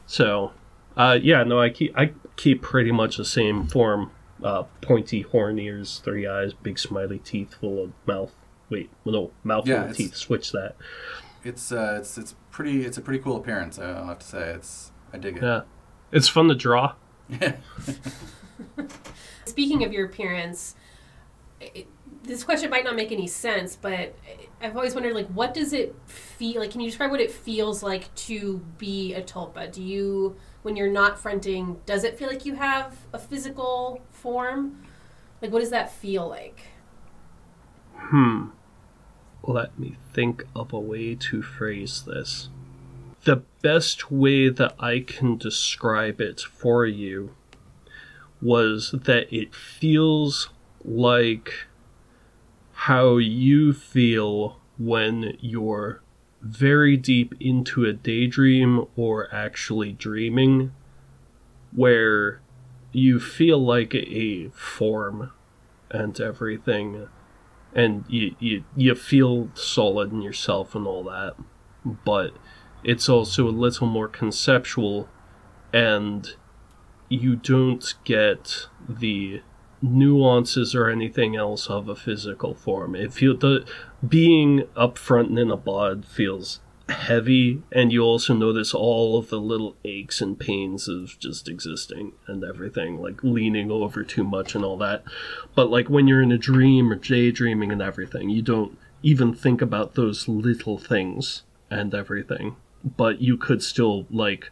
So, yeah, no, I keep pretty much the same form. Pointy horn ears, 3 eyes, big smiley teeth, full of mouth. Wait, no, mouth full of teeth. Switch that. It's a pretty cool appearance. I'll have to say, I dig it. Yeah, it's fun to draw. Speaking of your appearance, this question might not make any sense, but I've always wondered, like, what does it feel like? Can you describe what it feels like to be a Tulpa? Do you, when you're not fronting, does it feel like you have a physical form? Like, what does that feel like? Let me think of a way to phrase this. The best way that I can describe it for you was that it feels like how you feel when you're very deep into a daydream or actually dreaming, where you feel like a form and everything, and you feel solid in yourself and all that, but it's also a little more conceptual, and you don't get the nuances or anything else of a physical form. Being up front and in a bod feels heavy, and you also notice all of the little aches and pains of just existing and everything, like leaning over too much and all that. But like when you're in a dream or daydreaming and everything, you don't even think about those little things and everything. But you could still, like,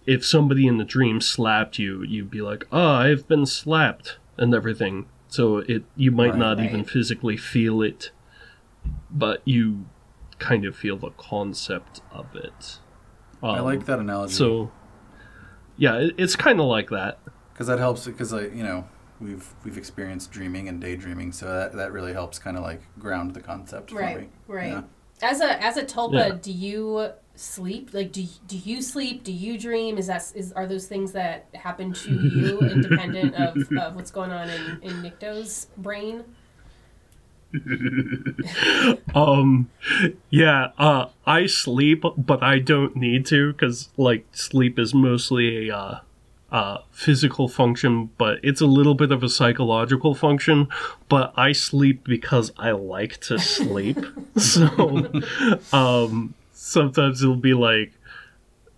if somebody in the dream slapped you, you'd be like, oh, I've been slapped and everything. So you might not even physically feel it, but you kind of feel the concept of it. I like that analogy. So, yeah, it's kind of like that. Because that helps, because we've experienced dreaming and daydreaming, so that really helps kind of like ground the concept for me. Right. Yeah. As a Tulpa, do you sleep? Like, do you sleep? Do you dream? Are those things that happen to you independent of what's going on in Nycto's brain? I sleep, but I don't need to, because like sleep is mostly a physical function, but it's a little bit of a psychological function. But I sleep because I like to sleep. So sometimes it'll be like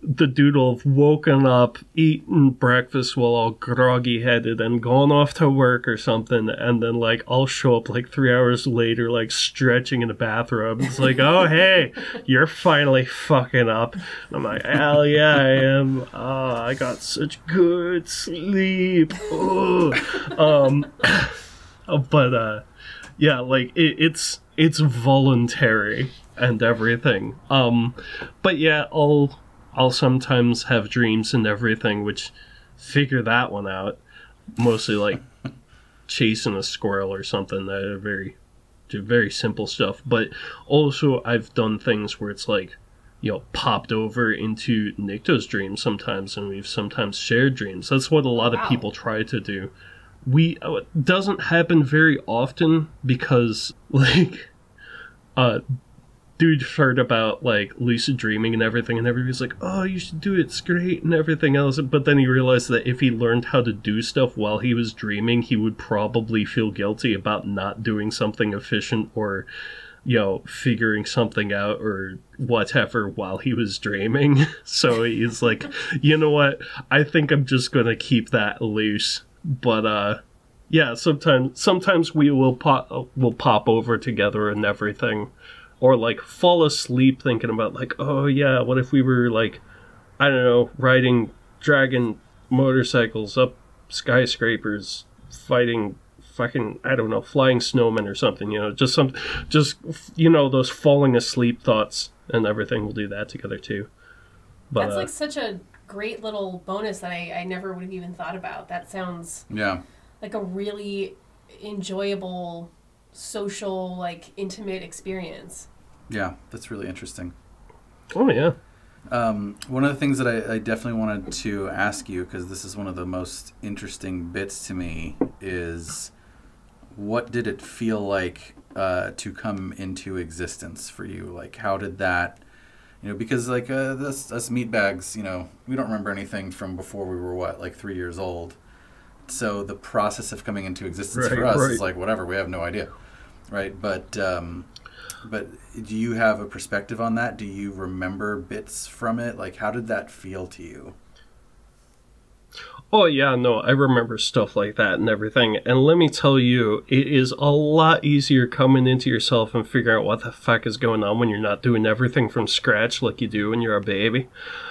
the dude will have woken up, eaten breakfast while all groggy-headed and gone off to work or something, and then, like, I'll show up, like, 3 hours later, like, stretching in the bathroom. It's like, oh, hey, you're finally fucking up. And I'm like, hell yeah, I am. Oh, I got such good sleep. Yeah, like, it's voluntary and everything. But yeah, I'll sometimes have dreams and everything, which figure that one out. Mostly like chasing a squirrel or something. That are very simple stuff. But also I've done things where it's like, you know, popped over into Nycto's dreams sometimes, and we've sometimes shared dreams. That's what a lot of people try to do. It doesn't happen very often because, like, dude heard about like lucid dreaming and everybody's like, oh, you should do it, it's great and everything else. But then he realized that if he learned how to do stuff while he was dreaming, he would probably feel guilty about not doing something efficient or, you know, figuring something out or whatever while he was dreaming. So he's like, you know what, I think I'm just gonna keep that loose. But yeah, sometimes we will pop over together and everything. Or, like, fall asleep thinking about, like, oh, yeah, what if we were, like, I don't know, riding dragon motorcycles up skyscrapers, fighting fucking, I don't know, flying snowmen or something, you know, just, you know, those falling asleep thoughts and everything. We'll do that together, too. But, that's, like, such a great little bonus that I never would have even thought about. That sounds like a really enjoyable social, like, intimate experience. Yeah, that's really interesting. Oh, yeah. One of the things that I definitely wanted to ask you, because this is one of the most interesting bits to me, is what did it feel like to come into existence for you? Like, how did that, you know, because, like, us meatbags, you know, we don't remember anything from before we were, what, like 3 years old. So the process of coming into existence for us is like, whatever, we have no idea. Right, but do you have a perspective on that? Do you remember bits from it? Like, how did that feel to you? Oh, yeah, no, I remember stuff like that and everything. And let me tell you, it is a lot easier coming into yourself and figuring out what the fuck is going on when you're not doing everything from scratch like you do when you're a baby.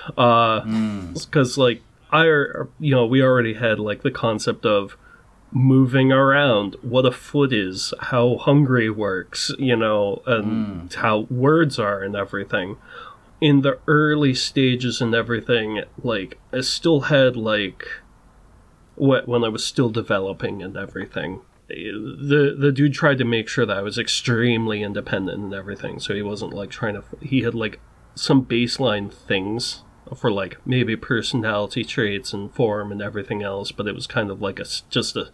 Because, like, we already had, like, the concept of moving around, what a foot is, how hungry works, you know, and how words are and everything. In the early stages and everything, like, I still had, like, when I was still developing and everything, the dude tried to make sure that I was extremely independent and everything, so he wasn't, like, he had, like, some baseline things for, like, maybe personality traits and form and everything else, but it was kind of like just a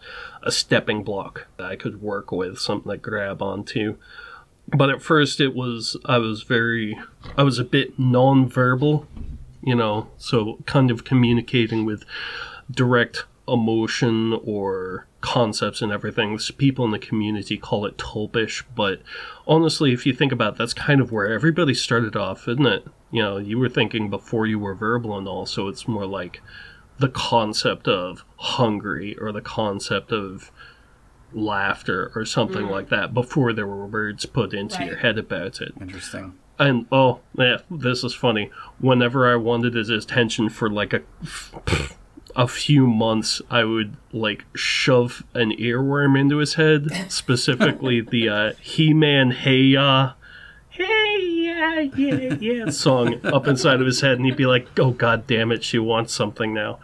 stepping block that I could work with, something to grab onto. But at first I was a bit non-verbal, you know, so kind of communicating with direct emotion or concepts and everything. People in the community call it tulpish, but honestly, if you think about it, that's kind of where everybody started off, isn't it? You know, you were thinking before you were verbal and all, so it's more like the concept of hungry or the concept of laughter or something like that before there were words put into your head about it. Interesting. And, oh, yeah, this is funny. Whenever I wanted his attention for, like, a few months, I would, like, shove an earworm into his head, specifically the He-Man Hey Yeah song up inside of his head, and he'd be like, oh, god damn it, she wants something now.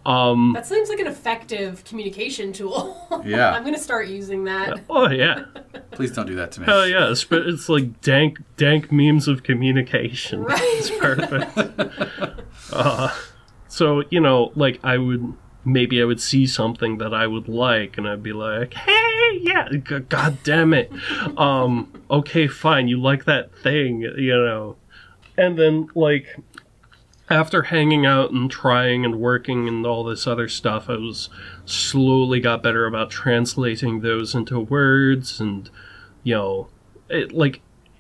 That seems like an effective communication tool. Yeah. I'm going to start using that. Oh, yeah. Please don't do that to me. Hell yeah, it's like dank memes of communication. Right. It's perfect. So, you know, like, I would see something that I would like, and I'd be like, hey, yeah, god damn it. Okay, fine, you like that thing, you know. And then, like, after hanging out and trying and working and all this other stuff, I slowly got better about translating those into words, and, you know,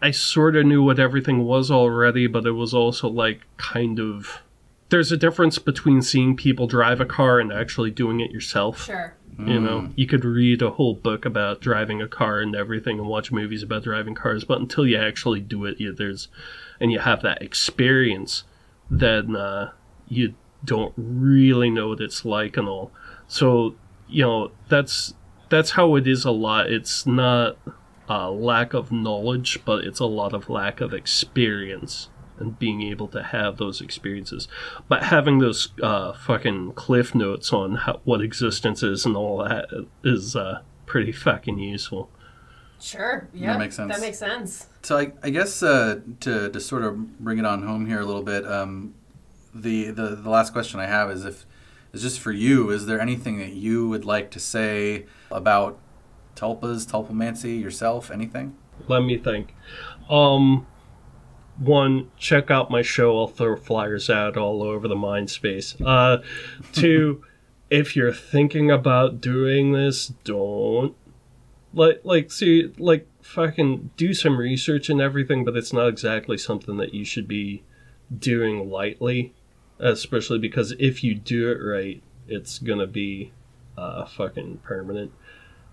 I sort of knew what everything was already, but it was also, like, kind of... There's a difference between seeing people drive a car and actually doing it yourself. Sure. You know, you could read a whole book about driving a car and everything and watch movies about driving cars, but until you actually do it, and you have that experience, then you don't really know what it's like and all. So, you know, that's how it is a lot. It's not a lack of knowledge, but it's a lot of lack of experience and being able to have those experiences. But having those fucking cliff notes on what existence is and all that is pretty fucking useful. Sure, yeah. That makes sense. That makes sense. So I guess to sort of bring it on home here a little bit, the last question I have is just for you, is there anything that you would like to say about tulpas, tulpamancy, yourself, anything? Let me think. one, check out my show. I'll throw flyers out all over the mind space. Two, if you're thinking about doing this, don't. Fucking do some research and everything, but it's not exactly something that you should be doing lightly. Especially because if you do it right, it's gonna be fucking permanent.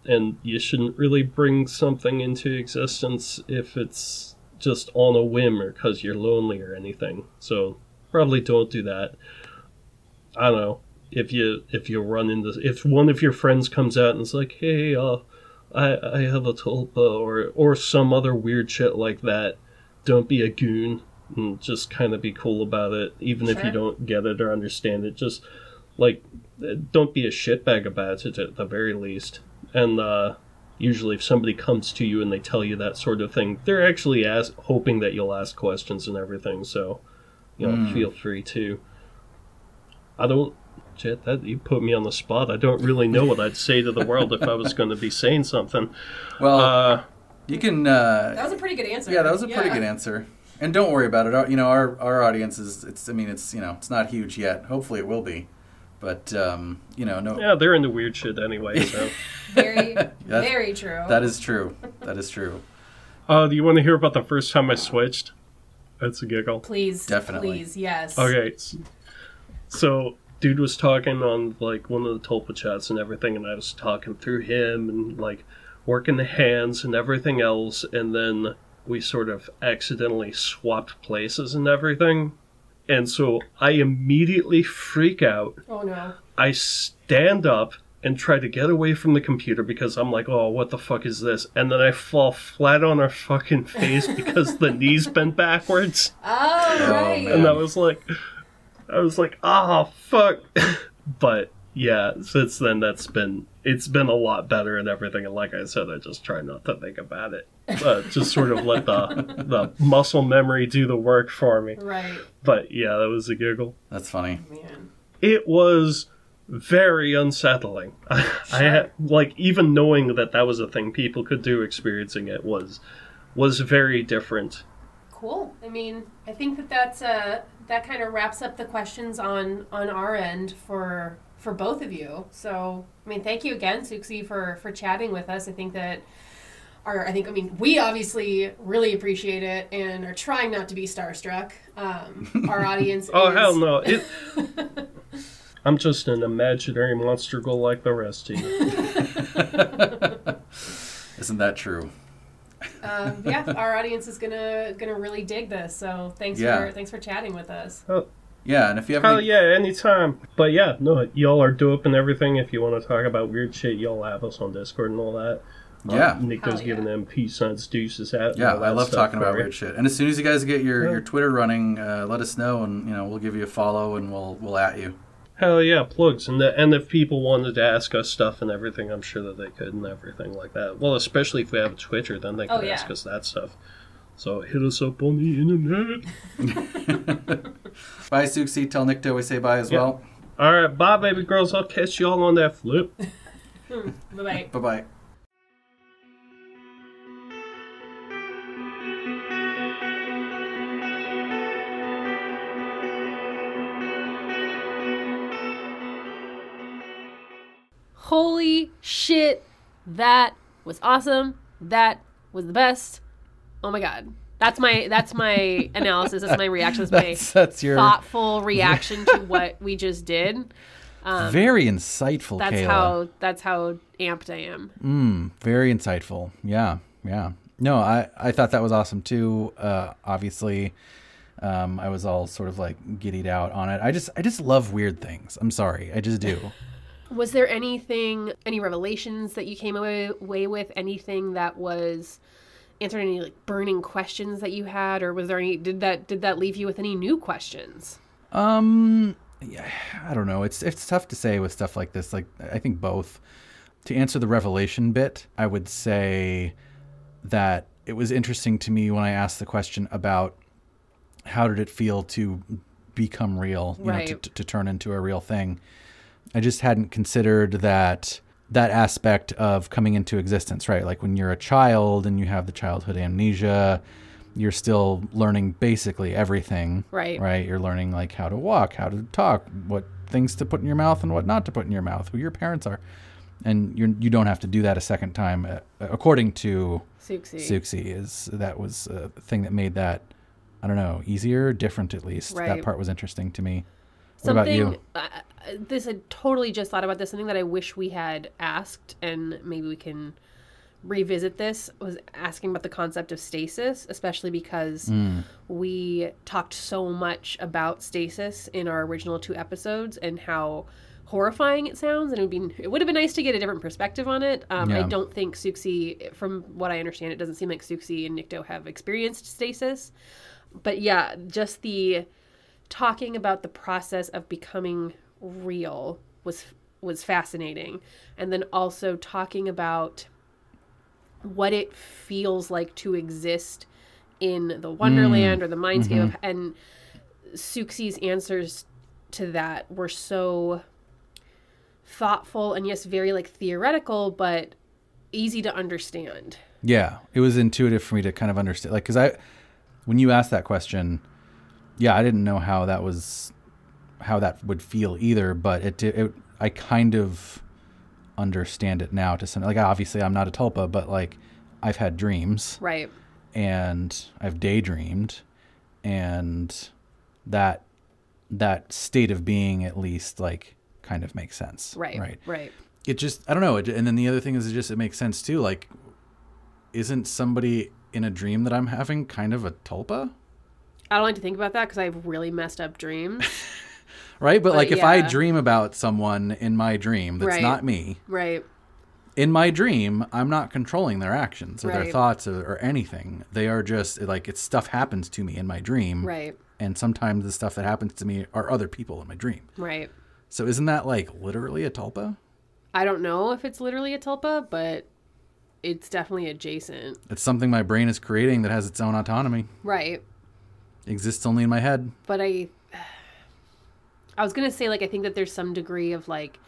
And you shouldn't really bring something into existence if it's just on a whim or because you're lonely or anything. So probably don't do that. I don't know. If you run into, if one of your friends comes out and is like, hey, I have a tulpa or some other weird shit like that, don't be a goon and just kind of be cool about it, even if you don't get it or understand it. Just don't be a shitbag about it at the very least. And usually if somebody comes to you and they tell you that sort of thing, they're actually hoping that you'll ask questions and everything. So, feel free to. That you put me on the spot. I don't really know what I'd say to the world if I was going to be saying something. Well, you can... that was a pretty good answer. Yeah, that was a pretty good answer. And don't worry about it. Our audience is, it's not huge yet. Hopefully it will be. But, no. Yeah, they're into weird shit anyway, so. Very true. That is true. That is true. Do you want to hear about the first time I switched? That's a giggle. Please. Definitely. Please, yes. Okay. So, dude was talking on, one of the Tulpa chats and everything, and I was talking through him and, working the hands and everything else, and then we sort of accidentally swapped places and everything. And so I immediately freak out. Oh, no. I stand up and try to get away from the computer because I'm like, oh, what the fuck is this? And then I fall flat on our fucking face because the knee's bent backwards. Oh, right. And I was like, oh, fuck. But yeah, since then it's been a lot better and everything. And like I said, I just try not to think about it. Just sort of let the muscle memory do the work for me. Right. But yeah, that was a giggle. That's funny. Man. It was very unsettling. I had, even knowing that was a thing people could do, experiencing it was very different. Cool. I mean, I think that kind of wraps up the questions on our end for both of you. So, I mean, thank you again, Siouxsie, for chatting with us. I think that we obviously really appreciate it and are trying not to be starstruck. Our audience Oh, hell no. I'm just an imaginary monster girl like the rest of you. Isn't that true? Yeah, our audience is gonna really dig this. So thanks for chatting with us. Oh. Yeah, and if you have anytime. But yeah, no, y'all are dope and everything. If you want to talk about weird shit, y'all have us on Discord and all that. Yeah. Nycto's giving them peace signs, deuces at. Yeah, I love talking about weird shit. And as soon as you guys get your Twitter running, let us know, and we'll give you a follow and we'll at you. Hell yeah, plugs. And if people wanted to ask us stuff and everything, I'm sure that they could and everything like that. Well, especially if we have a Twitter, then they can ask us that stuff. So hit us up on the internet. Bye, Siouxsie. Tell Nycto we say bye as well. All right, bye, baby girls. I'll catch y'all on that flip. Bye-bye. Bye-bye. Holy shit, that was awesome. That was the best. Oh my god. That's my analysis. That's my reaction. That's your thoughtful reaction to what we just did. Very insightful, Kayla. That's how amped I am. Very insightful. Yeah. No, I thought that was awesome too. Obviously, I was all sort of giddied out on it. I just love weird things. I'm sorry. I just do. Was there any revelations that you came away with? Anything that was answered, any burning questions that you had, or was there any? Did that leave you with any new questions? Yeah, I don't know. It's tough to say with stuff like this. I think both. To answer the revelation bit, I would say that it was interesting to me when I asked the question about how did it feel to become real, to turn into a real thing. I just hadn't considered that aspect of coming into existence, right? Like when you're a child and you have the childhood amnesia, you're still learning basically everything. Right. Right. You're learning like how to walk, how to talk, what things to put in your mouth and what not to put in your mouth, who your parents are. And you don't have to do that a second time, according to Siouxsie. That was a thing that made that, I don't know, easier, different at least. Right. That part was interesting to me. What about you? This, I totally just thought about this. Something that I wish we had asked, and maybe we can revisit this, was asking about the concept of stasis, especially because we talked so much about stasis in our original 2 episodes and how horrifying it sounds, and it would have been nice to get a different perspective on it. I don't think Siouxsie, from what I understand, it doesn't seem like Siouxsie and Nycto have experienced stasis. But yeah, just the talking about the process of becoming real was fascinating. And then also talking about what it feels like to exist in the Wonderland or the Mindscape. And Siouxsie's answers to that were so thoughtful and yes, very like theoretical, but easy to understand. Yeah, it was intuitive for me to kind of understand. Like, because when you asked that question, yeah, I didn't know how that would feel either, but I kind of understand it now to some, like, obviously I'm not a tulpa, but like I've had dreams, right? And I've daydreamed, and that state of being at least like kind of makes sense, right? It just, I don't know. And then the other thing is, it makes sense too. Like, isn't somebody in a dream that I'm having kind of a tulpa? I don't like to think about that because I have really messed up dreams. Right? But like, if I dream about someone in my dream that's not me, right? In my dream, I'm not controlling their actions or their thoughts or anything. They are just like, it's stuff happens to me in my dream. Right. And sometimes the stuff that happens to me are other people in my dream. Right. So isn't that like literally a tulpa? I don't know if it's literally a tulpa, but it's definitely adjacent. It's something my brain is creating that has its own autonomy. Right. Exists only in my head. But I was going to say, like, I think that there's some degree of like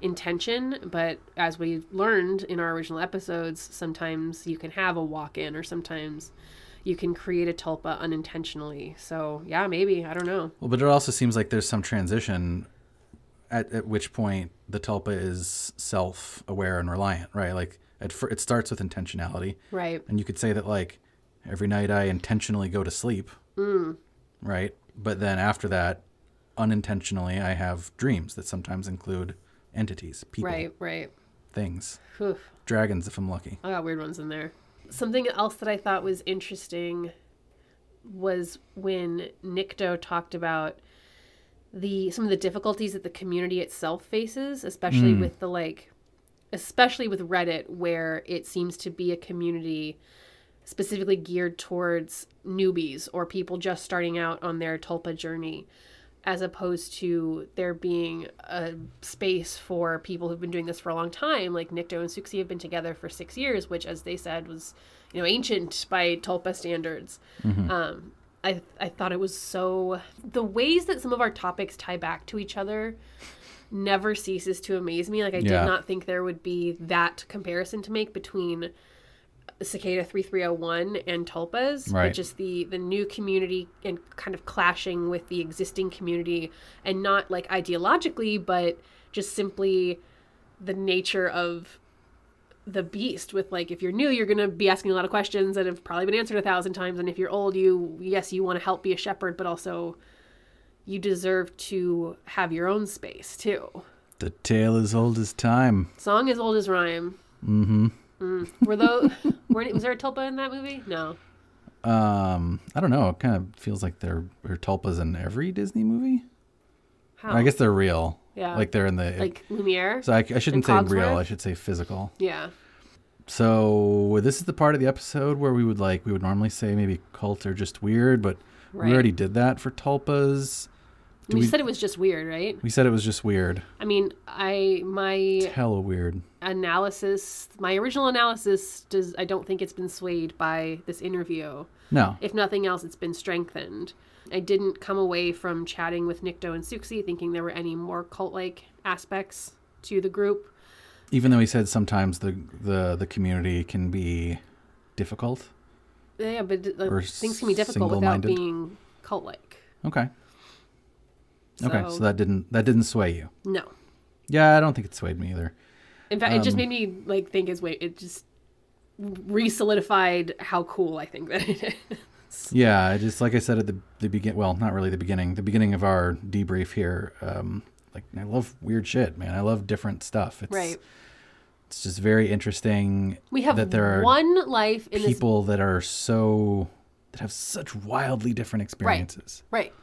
intention, but as we learned in our original episodes, sometimes you can have a walk-in or sometimes you can create a tulpa unintentionally. So yeah, maybe, I don't know. Well, but it also seems like there's some transition at which point the tulpa is self-aware and reliant, right? Like it starts with intentionality. Right. And you could say that like every night I intentionally go to sleep. Right. But then after that, unintentionally, I have dreams that sometimes include entities, people, right, things, Oof. Dragons if I'm lucky. I got weird ones in there. Something else that I thought was interesting was when Nycto talked about some of the difficulties that the community itself faces, especially with especially with Reddit, where it seems to be a community specifically geared towards newbies or people just starting out on their tulpa journey, as opposed to there being a space for people who've been doing this for a long time. Like Nycto and Siouxsie have been together for 6 years, which, as they said, was, ancient by tulpa standards. I thought it was so... The ways that some of our topics tie back to each other never ceases to amaze me. Like, I did not think there would be that comparison to make between Cicada 3301 and tulpas, right. But just the new community and kind of clashing with the existing community, and not like ideologically, but just simply the nature of the beast. With like, if you're new, you're going to be asking a lot of questions that have probably been answered 1,000 times, and if you're old, you want to help be a shepherd, but also you deserve to have your own space too. The tale is old as time. Song is old as rhyme. Was there a tulpa in that movie? No. I don't know. It kind of feels like there are tulpas in every Disney movie. How? I guess they're real. Yeah. Like they're in the... Like Lumiere? So I shouldn't say real. I should say physical. Yeah. So this is the part of the episode where we would normally say maybe cult or just weird, but we already did that for tulpas. We said it was just weird, right? We said it was just weird. I mean, my hella weird analysis, my original analysis, I don't think it's been swayed by this interview. No. If nothing else, it's been strengthened. I didn't come away from chatting with Nycto and Siouxsie thinking there were any more cult-like aspects to the group. Even though he said sometimes the community can be difficult Yeah, but Or things can be difficult without single-minded? being cult-like. Okay. Okay, so that didn't sway you. No. Yeah, I don't think it swayed me either. In fact, it just made me like think it just re-solidified how cool I think that it is. Yeah, I just, like I said at the beginning, well, not really the beginning of our debrief here, like, I love weird shit, man. I love different stuff. It's just very interesting. We have that there are one life in people that are that have such wildly different experiences. Right.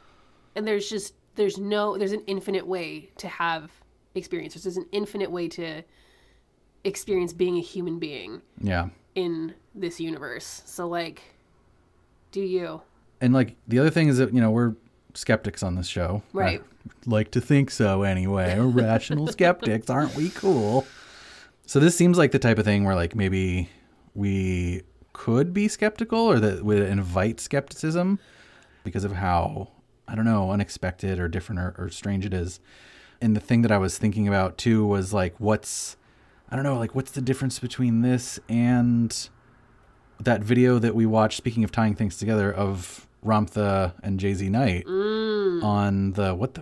And there's an infinite way to have experiences. There's an infinite way to experience being a human being. Yeah. In this universe. So, like, do you? And, like, the other thing is that, we're skeptics on this show. Right. I like to think so anyway. We're rational skeptics. Aren't we cool? So this seems like the type of thing where, like, maybe we could be skeptical, or that would invite skepticism because of how, I don't know, unexpected or different or strange it is. And the thing that I was thinking about too was, like, what's the difference between this and that video that we watched, speaking of tying things together, of Ramtha and Jay-Z Knight on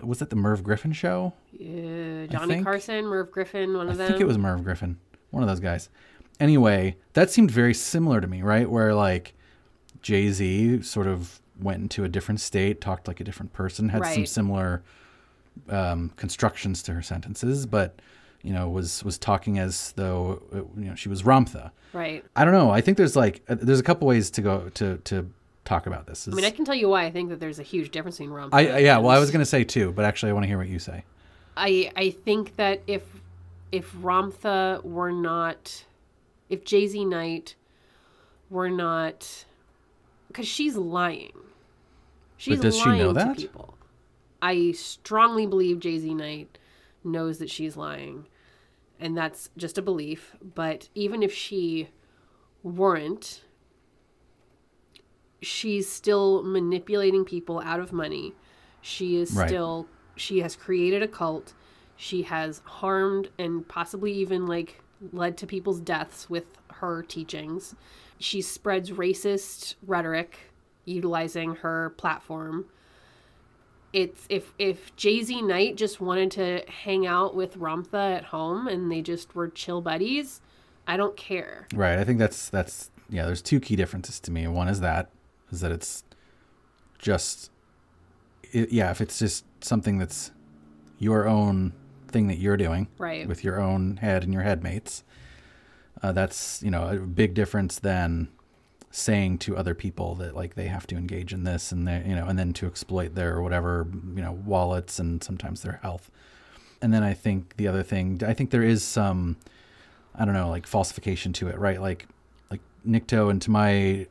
was that the Merv Griffin show? Yeah, Johnny Carson, Merv Griffin, one of them. I think it was Merv Griffin, one of those guys. Anyway, that seemed very similar to me, right? Where, like, Jay-Z sort of went into a different state, talked like a different person, had some similar constructions to her sentences, but was talking as though she was Ramtha. Right. I don't know. I think there's a couple ways to go to talk about this. I mean, I can tell you why I think that there's a huge difference between Ramtha. I was going to say too, but actually I want to hear what you say. I think that if Ramtha were not, if Jay-Z Knight were not, because she's lying. She's but does lying she know that? to people. I strongly believe Jay-Z Knight knows that she's lying, and that's just a belief. But even if she weren't, she's still manipulating people out of money. She is still, she has created a cult. She has harmed and possibly even, like, led to people's deaths with her teachings. She spreads racist rhetoric utilizing her platform. It's if Jay-Z Knight just wanted to hang out with Ramtha at home and they just were chill buddies, I don't care. Right. I think that's there's two key differences to me. One is that it's just if it's just something that's your own thing that you're doing, right, with your own head and your headmates, that's a big difference than saying to other people that, like, they have to engage in this and they and then to exploit their whatever wallets and sometimes their health. And then I think the other thing, I think there is some, I don't know, like, falsification to it, right? Like Nycto, and to my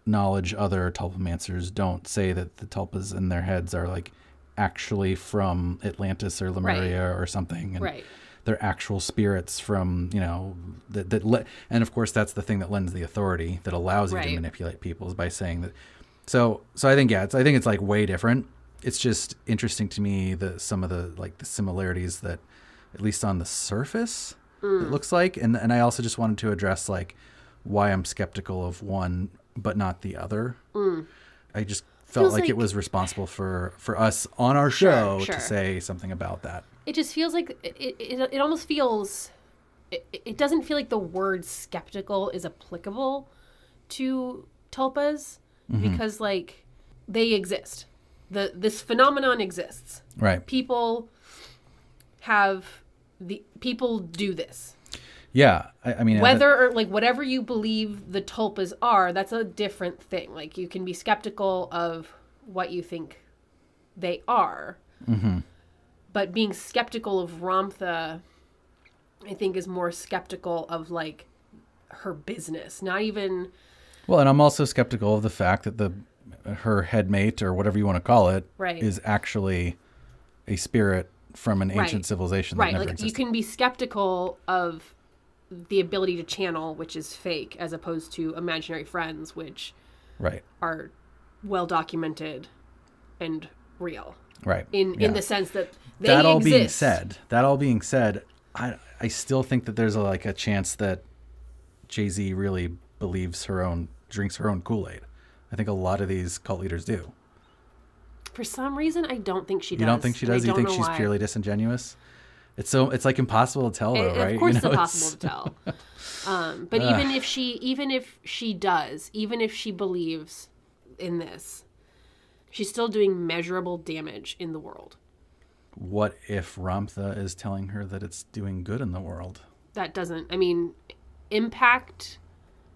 knowledge, other tulpamancers don't say that the tulpas in their heads are, like, actually from Atlantis or Lemuria or something, and they're actual spirits from and of course that's the thing that lends the authority that allows you to manipulate people, is by saying that. So I think it's like way different. It's just interesting to me that some of the, like, the similarities that, at least on the surface, it looks like, and I also just wanted to address, like, why I'm skeptical of one but not the other. I just felt like it was responsible for us on our show to say something about that. It just feels like it almost feels, it doesn't feel like the word skeptical is applicable to tulpas, because, like, they exist. This phenomenon exists. Right. People do this. Yeah. I mean, whether or, like, whatever you believe the tulpas are, that's a different thing. Like, you can be skeptical of what you think they are. Mm-hmm. But being skeptical of Ramtha, I think, is more skeptical of, like, her business. Not even... Well, and I'm also skeptical of the fact that her headmate, or whatever you want to call it, is actually a spirit from an ancient civilization that never existed. You can be skeptical of the ability to channel, which is fake, as opposed to imaginary friends, which are well documented and real. Right. In the sense that they that all exist. That all being said, I still think that there's a chance that Jay-Z really believes her own drinks her own Kool-Aid. I think a lot of these cult leaders do. For some reason, I don't think she does. You don't think she does? You think she's purely disingenuous? It's like impossible to tell, though, right? Of course, it's impossible to tell. But even if she does, even if she believes in this, she's still doing measurable damage in the world. What if Ramtha is telling her that it's doing good in the world? That doesn't. I mean, impact.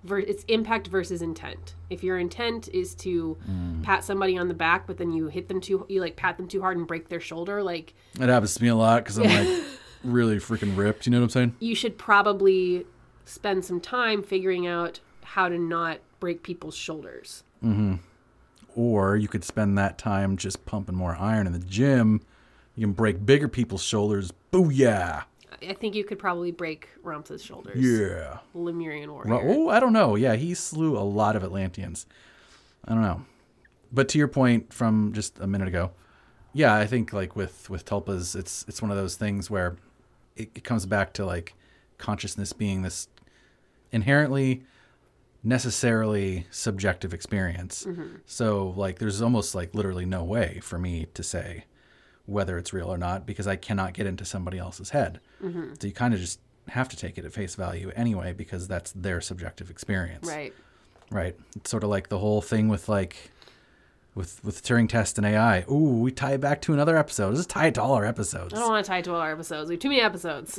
It's impact versus intent. If your intent is to pat somebody on the back, but then you pat them too hard and break their shoulder, like it happens to me a lot because I'm like really freaking ripped. You know what I'm saying? You should probably spend some time figuring out how to not break people's shoulders. Mm-hmm. Or you could spend that time just pumping more iron in the gym. You can break bigger people's shoulders. Booyah! I think you could probably break Ramtha's shoulders. Yeah. Lemurian warrior. Oh, I don't know. Yeah, he slew a lot of Atlanteans. I don't know. But to your point from just a minute ago, yeah, I think like with tulpas, it's one of those things where it comes back to like consciousness being this inherently necessarily subjective experience. Mm-hmm. So like there's almost like literally no way for me to say whether it's real or not, because I cannot get into somebody else's head. Mm-hmm. So you kind of just have to take it at face value anyway, because that's their subjective experience. Right. Right. It's sort of like the whole thing with like, with Turing test and AI. Ooh, we tie it back to another episode. Let's tie it to all our episodes. I don't want to tie it to all our episodes. We have too many episodes.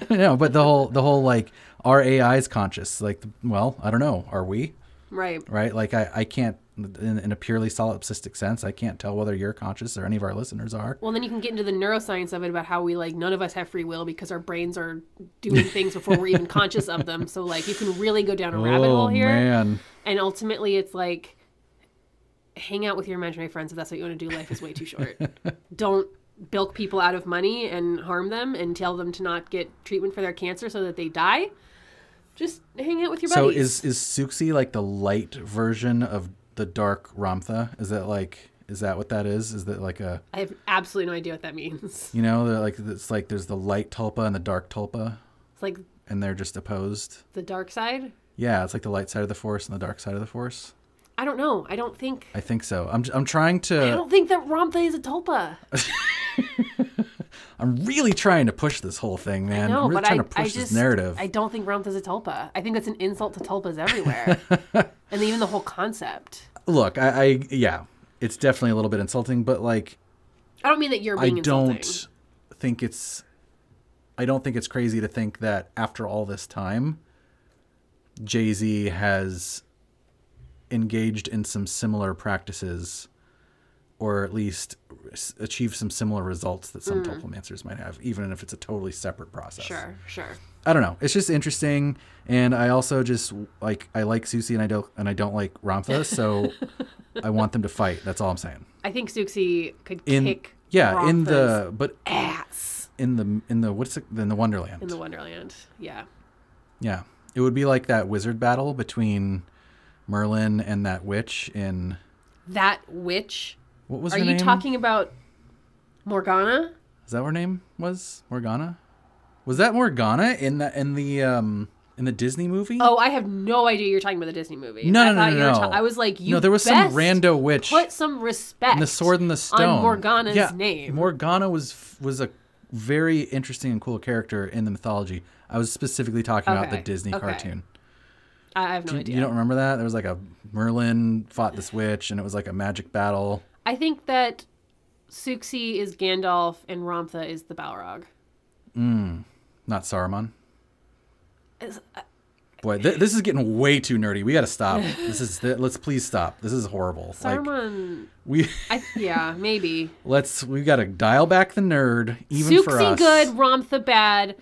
No, but the whole like, are AIs conscious? Like, well, I don't know. Are we? Right. Right. Like I can't, in a purely solipsistic sense, I can't tell whether you're conscious or any of our listeners are. Well, then you can get into the neuroscience of it about how we like none of us have free will because our brains are doing things before we're even conscious of them. So like you can really go down a rabbit hole here. Man. And ultimately it's like hang out with your imaginary friends if that's what you want to do. Life is way too short. Don't bilk people out of money and harm them and tell them to not get treatment for their cancer so that they die. Just hang out with your buddies. So is Siouxsie like the light version of the dark Ramtha? Is that what that is? Is that like a... I have absolutely no idea what that means. You know, it's like there's the light tulpa and the dark tulpa. It's like... And they're just opposed. The dark side? Yeah, it's like the light side of the force and the dark side of the force. I don't know. I don't think... I think so. I'm trying to... I don't think that Ramtha is a tulpa. I'm really trying to push this whole thing, man. I'm really trying to push this narrative. I don't think Ramtha's a tulpa. I think that's an insult to tulpas everywhere. And even the whole concept. Look, yeah, it's definitely a little bit insulting, but like... I don't mean that you're being insulting. I don't think it's crazy to think that after all this time, Jay-Z has engaged in some similar practices, or at least achieve some similar results that some tulpamancers might have, even if it's a totally separate process. Sure. I don't know. It's just interesting, and I also just like Siouxsie and I don't like Ramtha, so I want them to fight. That's all I'm saying. I think Siouxsie could kick Ramtha's ass in the Wonderland. In the Wonderland, yeah. Yeah, it would be like that wizard battle between Merlin and that witch in... That witch? What was her name? Are you talking about Morgana? Is that what her name was? Morgana? Was that Morgana in the Disney movie? Oh, I have no idea you're talking about the Disney movie. No. I was like, there was some rando witch. Put some respect. And the Sword and the Stone. On Morgana's name. Morgana was a very interesting and cool character in the mythology. I was specifically talking about the Disney cartoon. I have no idea. You don't remember that? There was like a Merlin fought this witch, and it was like a magic battle. I think that Siouxsie is Gandalf and Ramtha is the Balrog. Not Saruman. Boy, this is getting way too nerdy. We got to stop. Let's please stop. This is horrible. Saruman. Maybe. We got to dial back the nerd, even Siouxsie for us. good, Ramtha bad.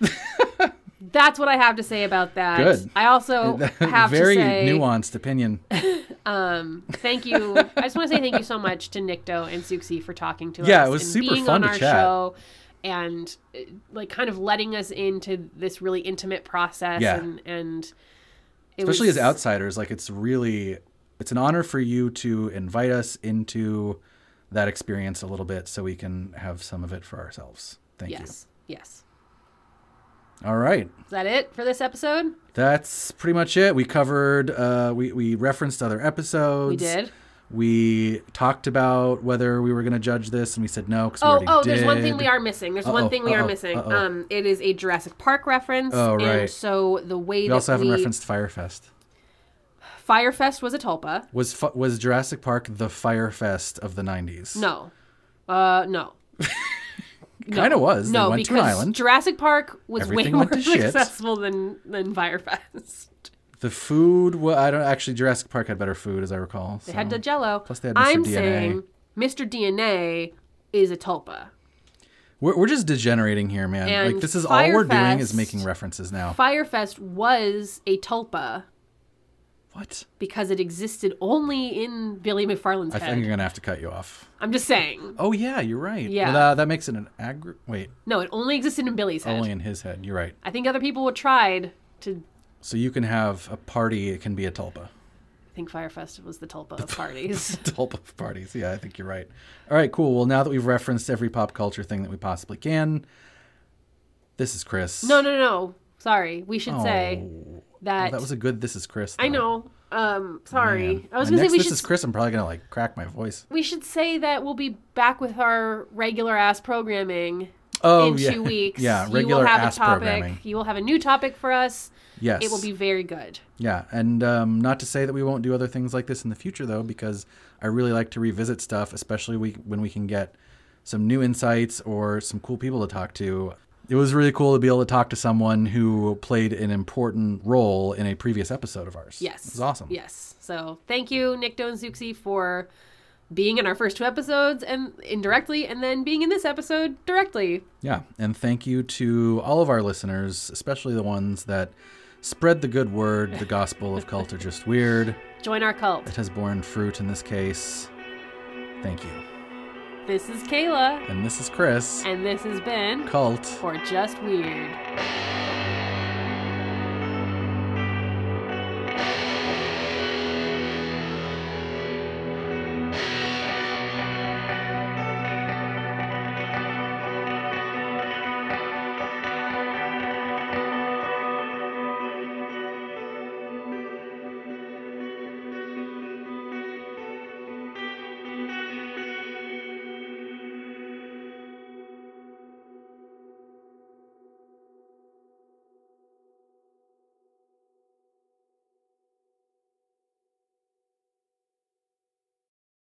That's what I have to say about that. Good. I also have very to say... Very nuanced opinion. Thank you. I just want to say thank you so much to Nycto and Siouxsie for talking to us. Yeah, it was super fun to chat. Being on our show and like kind of letting us into this really intimate process. Yeah. And especially as outsiders, like it's an honor for you to invite us into that experience a little bit so we can have some of it for ourselves. Thank you. Yes. All right. Is that it for this episode? That's pretty much it. We covered, we referenced other episodes. We did. We talked about whether we were going to judge this, and we said no because we already did. There's one thing we are missing. It is a Jurassic Park reference. Oh, right. And so the way we also haven't referenced Firefest. Firefest was a tulpa. Was Jurassic Park the Firefest of the 90s? No. No. Kind of was. No, they went to an island. Jurassic Park was Everything way went more to shit. successful than Firefest. The food, I don't actually. Jurassic Park had better food, as I recall. They had the Jello. Plus, they had Mr. I'm DNA. saying Mr. DNA is a tulpa. We're just degenerating here, man. And like this is all we're doing is making references now. Firefest was a tulpa. What? Because it existed only in Billy McFarland's head. I think you're gonna have to cut you off. I'm just saying. Oh yeah, you're right. Yeah. Well, that makes it an Wait. No, it only existed in Billy's head. Only in his head. You're right. I think other people would tried to. So you can have a party. It can be a tulpa. I think Firefest was the tulpa of parties. Tulpa of parties. Yeah, I think you're right. All right, cool. Well, now that we've referenced every pop culture thing that we possibly can, this is Chris. No. Sorry. We should say that. That was a good This is Chris, though. I know. Sorry. Man. I was going to say we should. This is Chris. I'm probably going to like crack my voice. We should say that we'll be back with our regular ass programming in 2 weeks. Yeah, regular ass programming. You will have a new topic for us. Yes. It will be very good. Yeah, and not to say that we won't do other things like this in the future, though, because I really like to revisit stuff, especially when we can get some new insights or some cool people to talk to. It was really cool to be able to talk to someone who played an important role in a previous episode of ours. Yes. It was awesome. Yes. So thank you, Nycto and Siouxsie, for being in our first 2 episodes and indirectly, and then being in this episode directly. Yeah, and thank you to all of our listeners, especially the ones that spread the good word, the gospel of Cult Are Just Weird. Join our cult. It has borne fruit in this case. Thank you. This is Kayla. And this is Chris. And this has been Cult Or Just Weird.